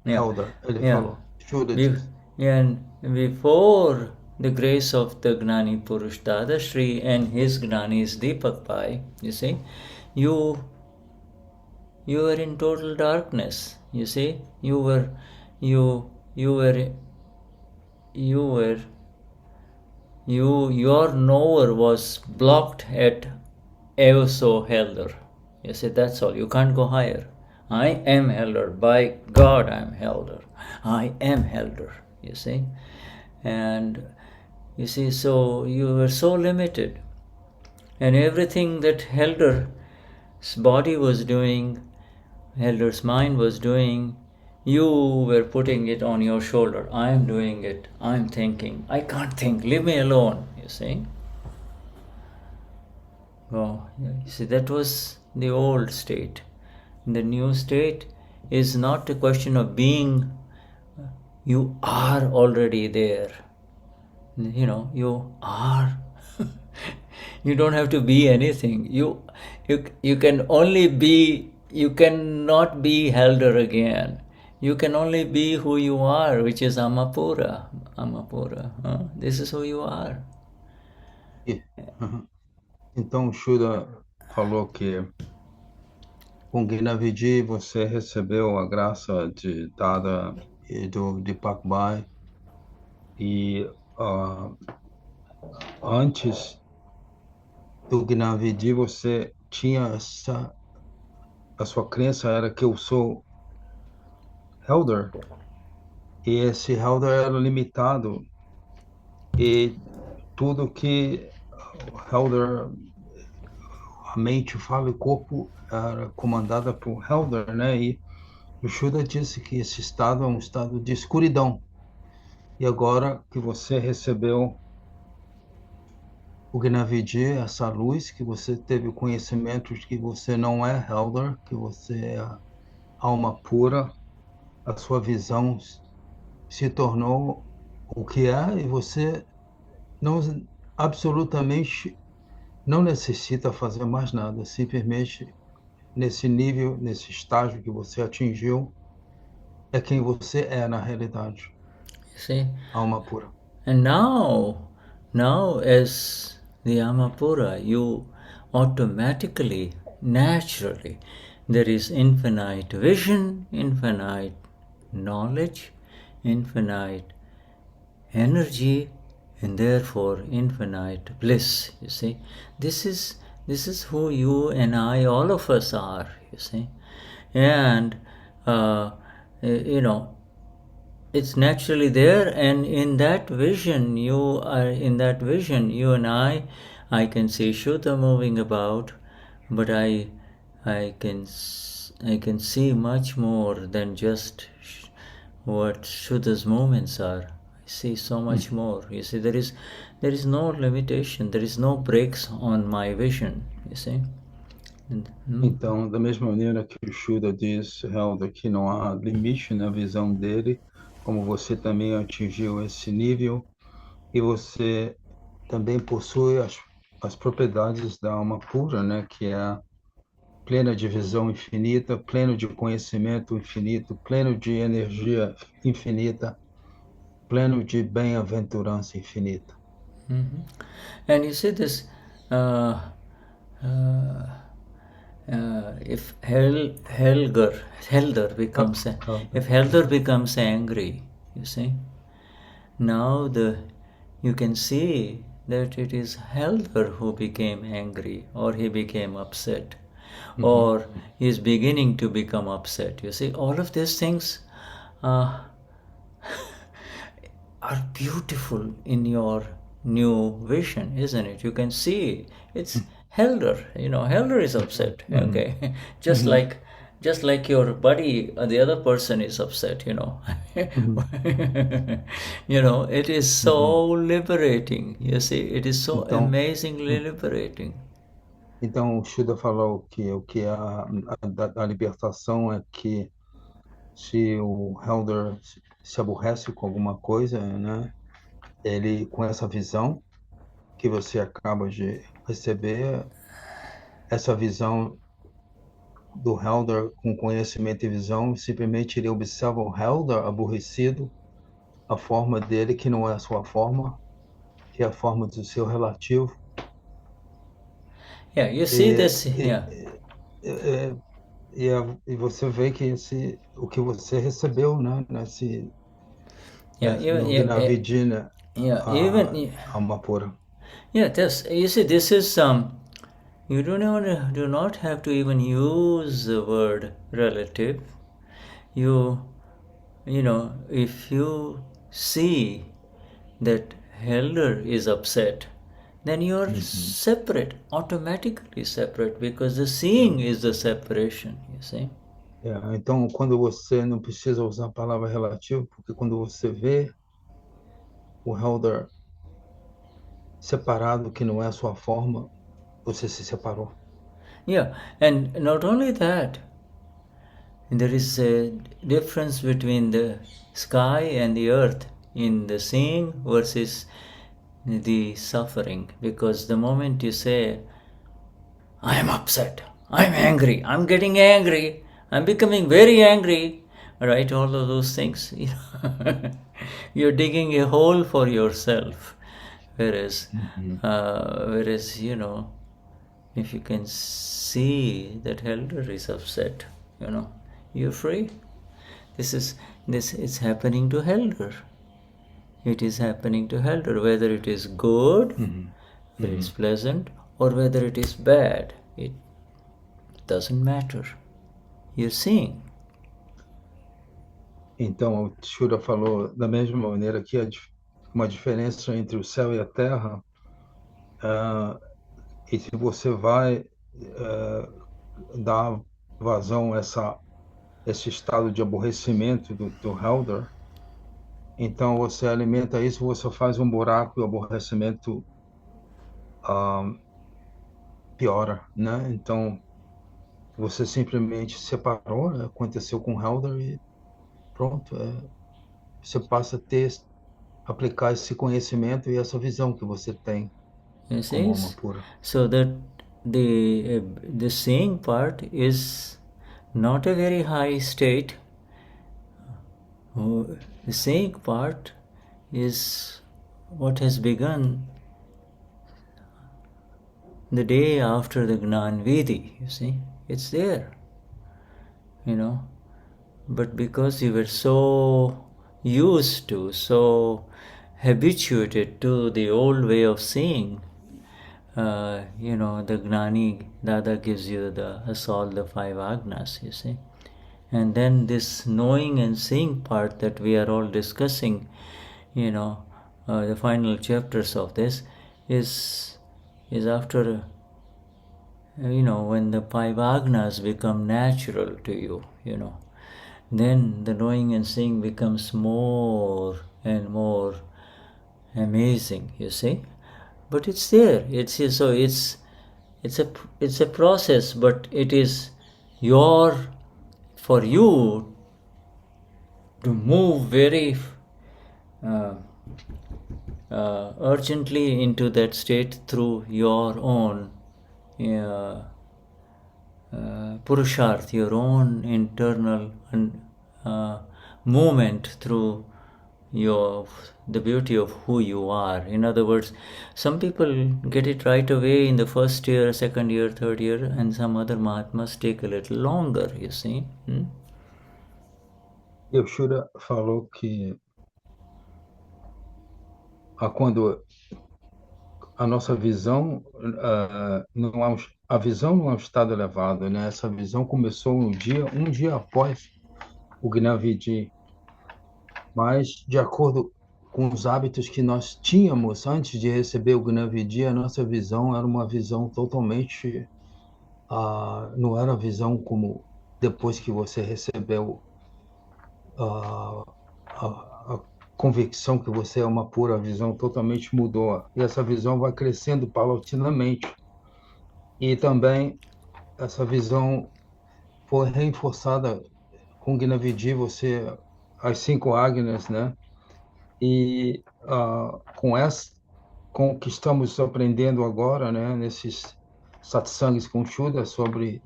Yeah, Helder, ele yeah. falou. Shuddha Be- disse. and before the grace of the Gnani Purush Dadashri and his Gnanis Deepak Pai, you see, you you were in total darkness. You see, you were you were your knower was blocked at Eoso Helder. You see, that's all. You can't go higher. I am Helder. By God, I am Helder. I am Helder. You see, and you see, so you were so limited, and everything that Helder's body was doing, Helder's mind was doing, you were putting it on your shoulder. I am doing it. I am thinking. I can't think. Leave me alone. You see. Oh, you see, that was the old state. The new state is not a question of being. You are already there. You are. You don't have to be anything. You can only be. You cannot be Helder again. You can only be who you are, which is Amapura. Amapura. This is who you are. Uhum. Então, o Shuddha falou que com Gnavidi você recebeu a graça dada de Pakbai e antes do Gnavidi você tinha a sua crença era que eu sou Helder e esse Helder era limitado e tudo que Helder a mente, fala e o corpo era comandada por Helder, né? E o Shuddha disse que esse estado é um estado de escuridão. E agora que você recebeu o Gnavidi, essa luz, que você teve o conhecimento de que você não é Helder, que você é a alma pura, a sua visão se tornou o que é e você não absolutamente não necessita fazer mais nada, simplesmente nesse nível, nesse estágio que você atingiu, é quem você é na realidade, You see? alma pura. And now as the Amapura, you automatically, naturally, there is infinite vision, infinite knowledge, infinite energy, and therefore infinite bliss. You see, this is who you and I, all of us are. You see, and you know, it's naturally there, and in that vision you and I can see Shuddha moving about, but I can see much more than just what Shuddha's moments are. I see so much more. You see, there is no limitation, there is no breaks on my vision. You see. Então, da mesma maneira que o Shuddha diz, Helder, que não há limite na visão dele, como você também atingiu esse nível, e você também possui as propriedades da alma pura, né, que é a plena de visão infinita, pleno de conhecimento infinito, pleno de energia infinita, pleno de bem-aventurança infinita. And you see this, uh, uh, if Helder becomes if Helder becomes angry, you see, now you can see that it is Helder who became angry, or he became upset, or he is beginning to become upset. You see, all of these things are beautiful in your new vision, isn't it? You can see it's Helder. Helder is upset. Okay, just like your buddy, the other person is upset. It is so liberating. You see, it is so amazingly liberating. Então, o Shuddha falou que o que é a libertação é que se o Helder se aborrece com alguma coisa, né, ele, com essa visão que você acaba de receber, essa visão do Helder com conhecimento e visão, simplesmente ele observa o Helder aborrecido, a forma dele que não é a sua forma, que é a forma do seu relativo. Yeah, you see this. Yeah. E você vê que o que você recebeu, né, na vidina, alma pura. Yeah, you see, this is you do not have to even use the word relative. If you see that Helder is upset, then you are separate, automatically separate, because the seeing is the separation, you see. Então, quando você não precisa usar a palavra relativo, porque quando você vê o Helder separado, que não é a sua forma, você se separou. Yeah, and not only that, there is a difference between the sky and the earth in the seeing versus the suffering, because the moment you say, I am upset, I'm angry, I'm getting angry, I'm becoming very angry, right, all of those things, you're digging a hole for yourself. Whereas if you can see that Helder is upset, you're free. This is happening to Helder. It is happening to Helder, whether it is good, whether it's pleasant, or whether it is bad. It doesn't matter. You're seeing. Então, o Shura falou da mesma maneira que há uma diferença entre o céu e a terra, e se você vai dá vazão a esse estado de aborrecimento do Helder, então você alimenta isso, você faz um buraco e o aborrecimento piora, né? Então você simplesmente separou, né? Aconteceu com o Helder e pronto, você passa a aplicar esse conhecimento e essa visão que você tem You como see, alma pura. so that the seeing part is not a very high state. The seeing part is what has begun the day after the Gnan Vidi. You see, it's there. But because you were so used to, so habituated to the old way of seeing, the Gnani Dada gives you us all the five agnas, you see. And then this knowing and seeing part that we are all discussing, the final chapters of this is after, when the five agnas become natural to you, then the knowing and seeing becomes more and more amazing, you see. But it's there. It's a process, but it is for you to move very urgently into that state through your own purusharth, your own internal movement through the beauty of who you are. In other words, some people get it right away in the first year, second year, third year, and some other Mahatmas take a little longer, you see. E o Shura falou que quando a nossa visão não é a visão não é um estado elevado, né? Essa visão começou um dia após o Gnavidi, mas de acordo com os hábitos que nós tínhamos antes de receber o Gnavidi, a nossa visão era uma visão totalmente não era a visão como depois que você recebeu a convicção que você é uma pura visão totalmente mudou. E essa visão vai crescendo paulatinamente. E também essa visão foi reforçada com Gnavidi, as cinco Agnas, né? E com o que estamos aprendendo agora, né? Nesses satsangs com Shuddha sobre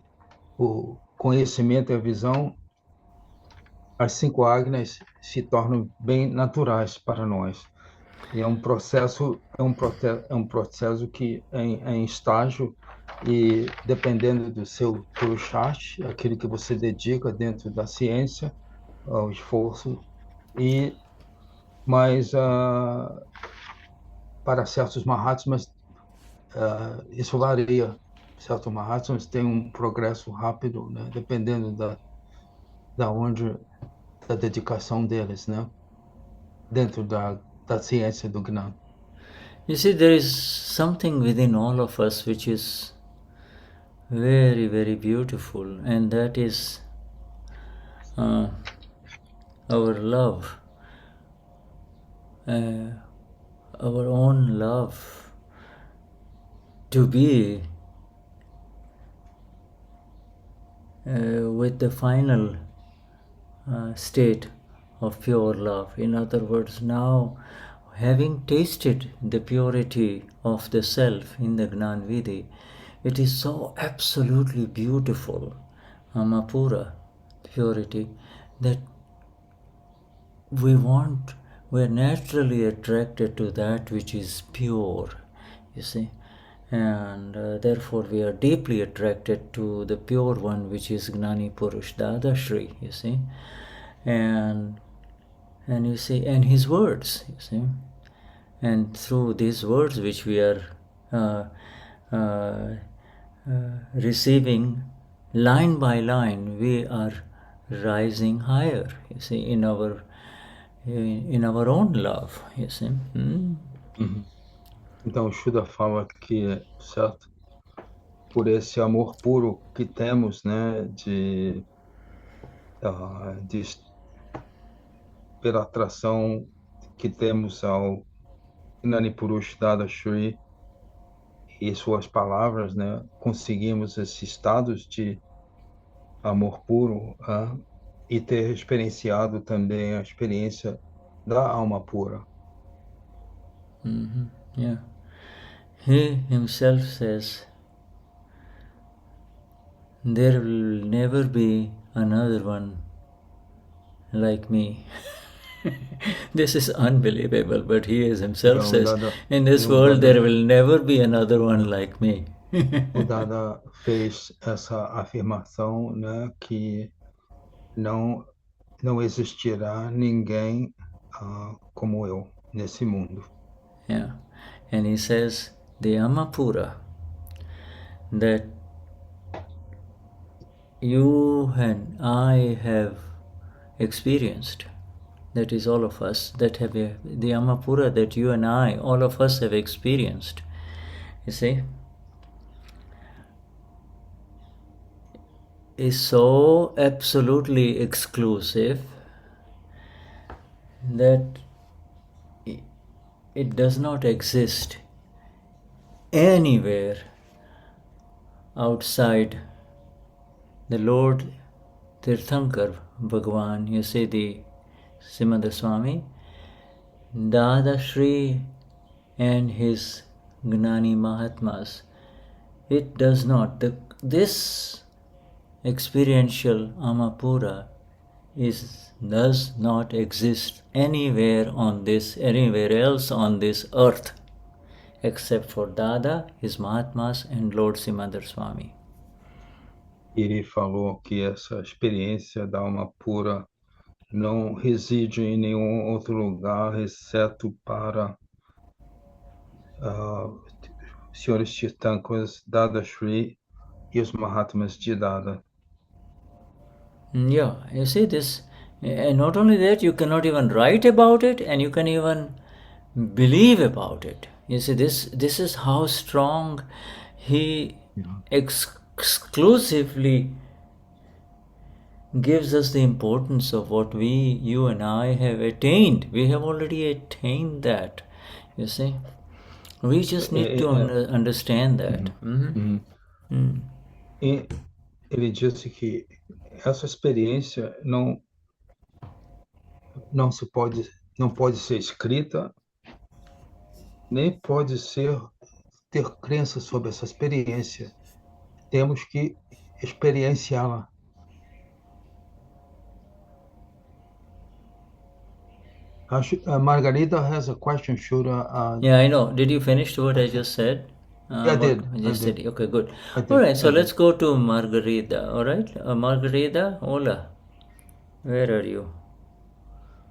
o conhecimento e a visão, as cinco Agnas se tornam bem naturais para nós. E é um processo que é em estágio e dependendo do seu purushart, aquele que você dedica dentro da ciência, ao esforço, mas para certos Mahatmas isso varia. Certos Mahatmas têm um progresso rápido, né? Dependendo da dedicação deles, né? Dentro da ciência do Gnana. You see, there is something within all of us which is very, very beautiful, and that is our love, our own love to be with the final state of pure love. In other words, now having tasted the purity of the self in the Gnan Vidi, it is so absolutely beautiful, Amapura purity, that we're naturally attracted to that which is pure, you see. And therefore we are deeply attracted to the pure one, which is Gnani Purush Dadashri, you see. And you see, and his words, you see. And through these words which we are receiving line by line, we are rising higher, you see, in our own love, you see. Então, o Shuddha fala que, certo, por esse amor puro que temos, né, pela atração que temos ao Gnani Purush Dadashri e suas palavras, né, conseguimos esses estados de amor puro, e ter experienciado também a experiência da alma pura. Yeah. He himself says, there will never be another one like me. This is unbelievable, but he is himself Então, says, Dada, in this o world there Dada, will never be another one like me. o Dada fez essa afirmação, né, que não não existirá ninguém como eu nesse mundo. Yeah. And he says, the Amapura that you and I have experienced, that is all of us that have the Amapura that you and I, all of us have experienced. You see, is so absolutely exclusive that it does not exist anywhere outside the Lord Tirthankar Bhagwan, you see, the Simada Swami, Dadashri and his Gnani Mahatmas. It does not. This experiential Amapura does not exist anywhere else on this earth, except for Dada, his Mahatmas, and Lord Simandar Swami. Ele falou que essa experiência da alma pura não reside em nenhum outro lugar, exceto para senhores Tirthankars, Dadashri e os Mahatmas de Dada. Yeah, you see this, and not only that, you cannot even write about it, and you can even believe about it. You see, this is how strong he exclusively gives us the importance of what you and I have attained. We have already attained that. You see, we just need to understand that. E ele disse que essa experiência não pode ser escrita, nem pode ter crença sobre essa experiência. Temos que experienciá-la. Margarita has a question. Yeah, I know. Did you finish what I just said? I did. Okay, good. All right, so let's go to Margarita. All right, Margarita, hola. Where are you?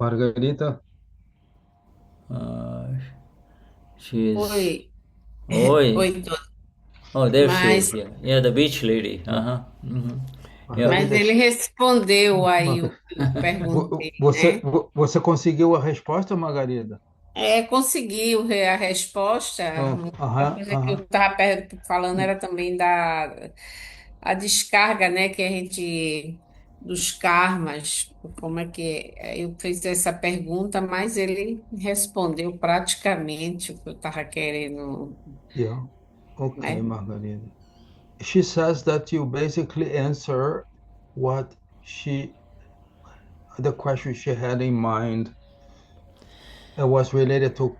Margarita? She is. Oi. Oi. Oi, Dona. Oh, there she Mas, is. Yeah, the beach lady. Yeah. mas ele respondeu aí o que eu perguntei, né? Você conseguiu a resposta, Margarida? Conseguiu a resposta. Uma coisa que eu estava falando era também da a descarga, né? Que a gente dos karmas, como é que eu fiz essa pergunta, mas ele respondeu praticamente o que eu estava querendo, Yeah. Okay, né? Margarida. She says that you basically answer the question she had in mind. It was related to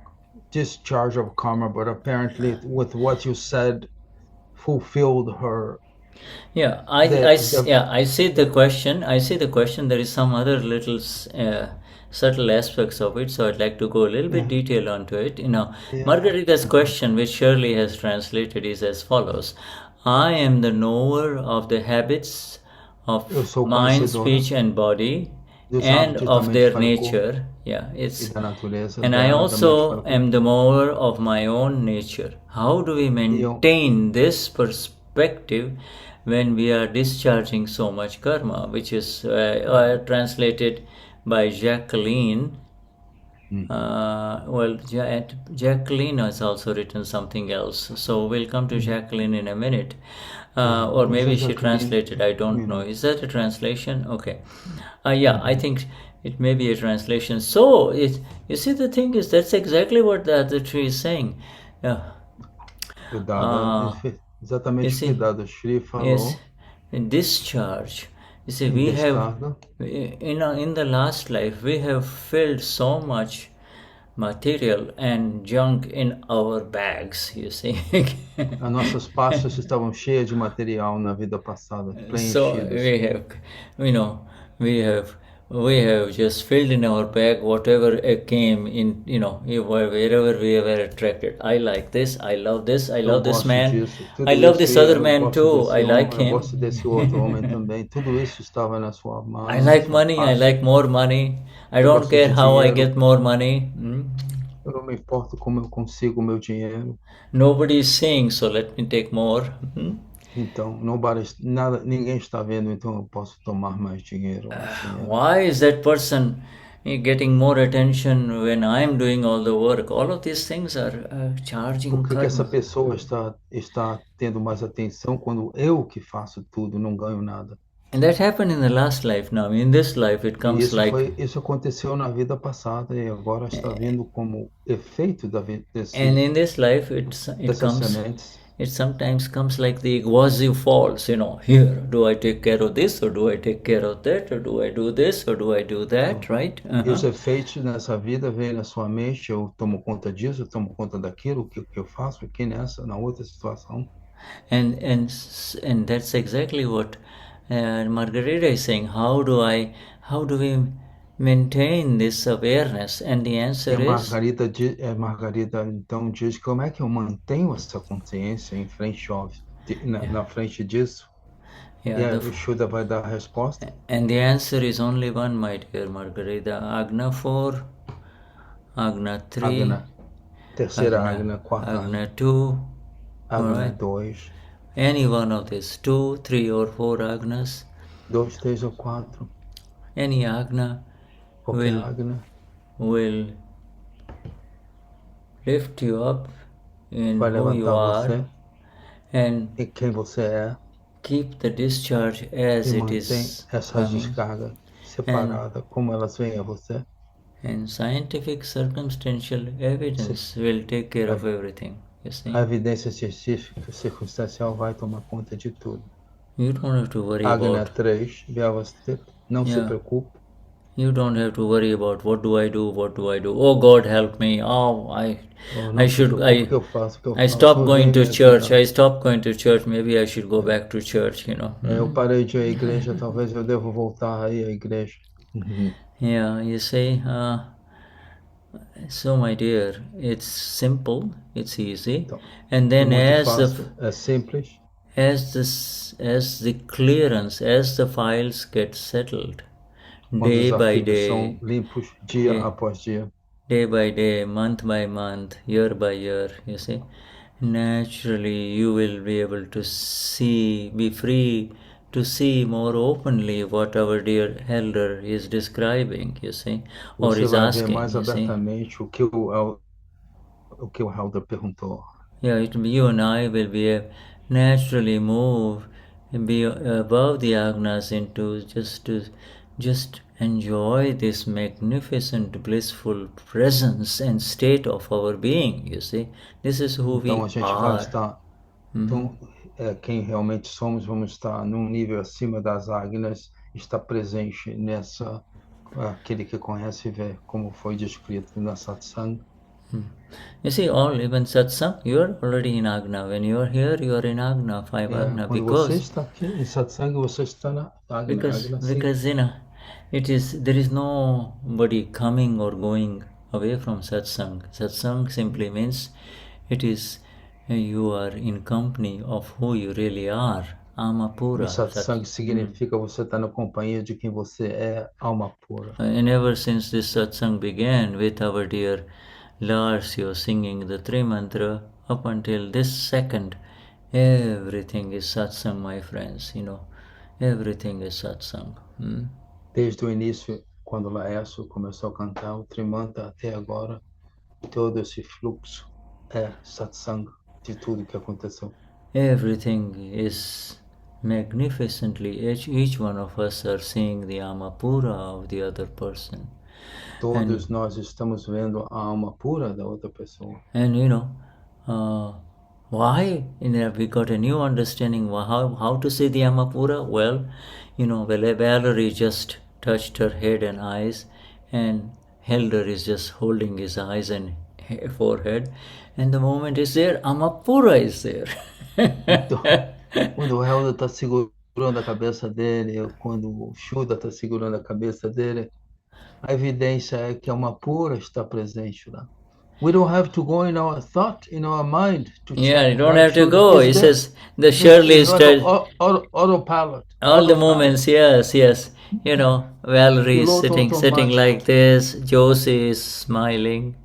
discharge of karma, but apparently with what you said fulfilled her. Yeah, I see the question. I see the question. There is some other little subtle aspects of it, so I'd like to go a little bit detail onto it. Margarita's question, which Shirley has translated, is as follows: I am the knower of the habits of mind, speech, and body, and of their nature. Yeah, and I also am the knower of my own nature. How do we maintain this perspective when we are discharging so much karma, which is translated by Jacqueline Well, Jacqueline has also written something else, so we'll come to Jacqueline in a minute. Or maybe she translated, I don't know. Is that a translation? Okay. Yeah, I think it may be a translation. So, you see, the thing is, that's exactly what the other tree is saying. Exatamente o que Dadashri falou. Yes, discharge. You see, we have, in the last life, we have filled so much material and junk in our bags, you see. As nossas pastas estavam cheias de material na vida passada, preenchidas. So we have, we have just filled in our bag whatever came in, wherever we were attracted. I like this, I love this, I love this man, I love this other man too, I like him. Eu gosto desse outro homem também. Tudo isso estava na sua mão. I like money, I like more money. I don't care how I get more money. Eu não me importo como eu consigo o meu dinheiro. Nobody is saying, so let me take more. Então, ninguém está vendo, então eu posso tomar mais dinheiro. Why is that person getting more attention when I'm doing all the work? All of these things are charging. Por que essa pessoa está tendo mais atenção quando eu que faço tudo, não ganho nada? And that happened in the last life. Now, in this life, it comes isso aconteceu na vida passada e agora está vindo como efeito da vida desse. And in this life, it sometimes comes like the Iguazu Falls. Here, do I take care of this, or do I take care of that, or do I do this, or do I do that, right? E os efeitos nessa vida vêm na sua mente. Eu tomo conta disso, eu tomo conta daquilo, o que eu faço aqui na outra situação. And that's exactly what Margarita is saying. How do we maintain this awareness? And the answer is... Margarida então diz como é que eu mantenho essa consciência em frente na frente disso. E o Shuddha vai dar a resposta. And the answer is only one, my dear Margarita. Agna 4, Agna 3, terceira Agna, quarta Agna 2, Agna 2. Any one of these, 2, 3 or 4 agnas. 2, 3 ou 4. Any agna will lift you up in who you are and em quem você é. Keep the discharge as it is. Essa descarga separada, como elas vêm a você. And scientific circumstantial evidence will take care of everything. A evidência científica circunstancial vai tomar conta de tudo. You don't have to worry Agna 3, não se preocupe. You don't have to worry about what do I do. Oh, God help me. I stopped going to church. Maybe I should go back to church, Eu parei de ir à igreja, talvez eu devo voltar aí à igreja. Yeah, you see, so my dear, it's simple, it's easy, and then as the clearance, as the files get settled, day by day, são limpos dia após dia, day by day, month by month, year by year, you see, naturally you will be able to be free to see more openly what our dear elder is describing, you see, or is asking. Mais abertamente o que o elder perguntou. Yeah, you and I will be naturally move and be above the agnas into just enjoy this magnificent, blissful presence and state of our being. You see, this is who we a gente are. Vai estar, quem realmente somos, vamos estar num nível acima das agnas, está presente nessa, aquele que conhece e vê, como foi descrito na satsang. You see, even satsang, you are already in agna. When you are here, you are in agna, 5 agna. Quando você está aqui em satsang, você está na agna. Because there is nobody coming or going away from satsang. Satsang simply means you are in company of who you really are. Alma pura. Satsang significa você estar na companhia de quem você é, alma pura. And ever since this satsang began with our dear Lars, you're singing the Tri Mantra, up until this second, everything is satsang, my friends, everything is satsang. Desde o início, quando Laércio começou a cantar o Trimanta até agora, todo esse fluxo é satsang de tudo que aconteceu. Everything is magnificently, each one of us are seeing the Amapura of the other person. Todos nós estamos vendo a alma pura da outra pessoa. And why? We got a new understanding how to see the Amapura. Well, Valerie just touched her head and eyes, and Helder is just holding his eyes and forehead, and the moment is there, Amapura is there. Então, quando o Helder está segurando a cabeça dele, quando o Shuddha está segurando a cabeça dele, a evidência é que a alma pura está presente lá. We don't have to go in our thought, in our mind to check. Yeah, you don't have to go. He says the Schirley is like autopilot. All the moments, yes. Valerie is sitting like this. Josie is smiling,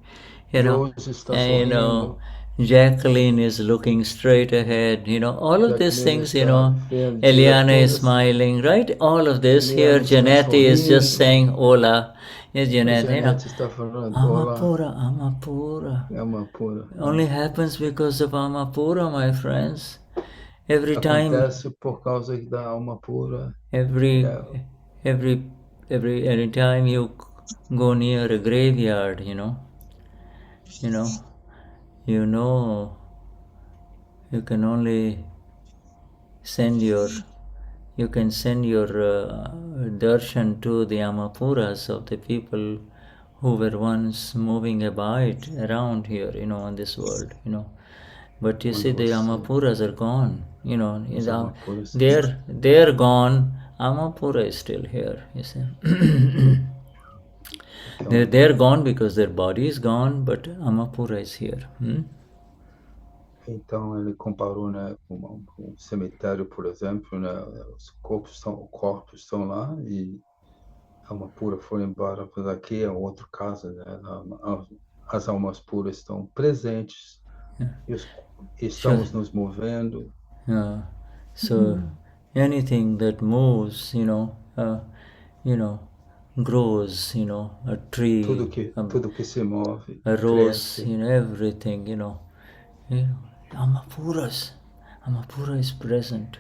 Josie está sorrindo. Jacqueline is looking straight ahead, all of these things, Eliana is smiling, right? All of this. Here, Janette is just saying hola. Yes, Janette, está falando, Amapura. Only happens because of Amapura, my friends. Acontece por causa da alma pura. Every time you go near a graveyard, you can only send your darshan to the Amapuras of the people who were once moving about around here, on this world, But you see, the Amapuras are gone, they're gone. Amapura is still here, you see. They're gone because their body is gone, but Amapura is here. Então ele comparou, com um cemitério, por exemplo, os corpos estão lá e a alma pura foi embora. Mas aqui é outro caso, as almas puras estão presentes e estamos nos movendo. So anything that moves, grows, a tree, tudo que se move, a rose, everything, Amapura is present.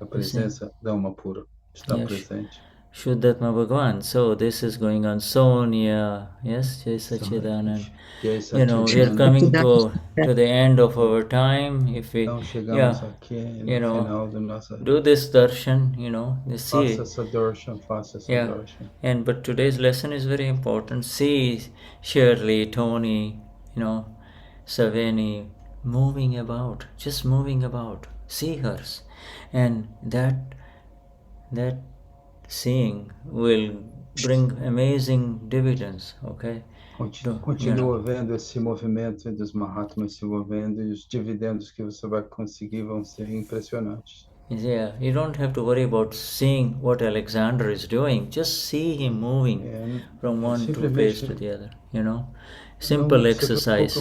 A presença da alma pura está presente. Vishuddhatma Bhagavan. So this is going on. Sonia, yes, Jai Sachidanand. We are coming to the end of our time. If we, do this darshan, see. Faça essa darshan. But today's lesson is very important. See Shirley, Tony, Saveni, just moving about. See hers. And that seeing will bring amazing dividends, okay? Continua vendo esse movimento dos Mahatmas se movendo e os dividendos que você vai conseguir vão ser impressionantes. Yeah, you don't have to worry about seeing what Alexander is doing. Just see him moving from one place to the other, Simple exercise.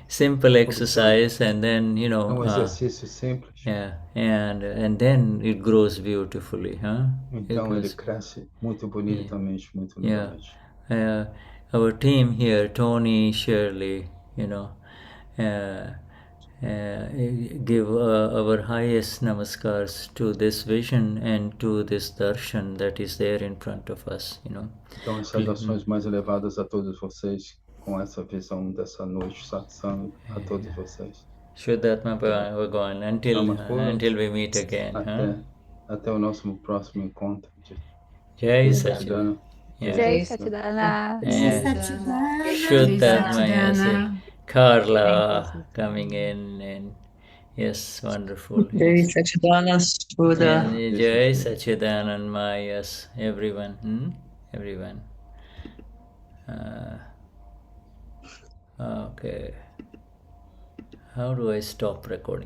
Simple exercise, and then exercício simples. Yeah, and then it grows beautifully, huh? Então ele cresce muito bonitamente, muito lindamente. Our team here, Tony, Shirley, give our highest namaskars to this vision and to this darshan that is there in front of us, Então, saudações mais elevadas a todos vocês com essa visão dessa noite satsang, a todos vocês. Vishuddhatma Bhagavan, until we meet again. Até o nosso próximo encontro. Jai Sachidanand. Jai Sachidanand. Vishuddhatma. Carla coming in, and yes, wonderful. Jai Sachidanand Shuddha. Jai Sachidanand Ma, yes, everyone. Everyone. Okay. How do I stop recording?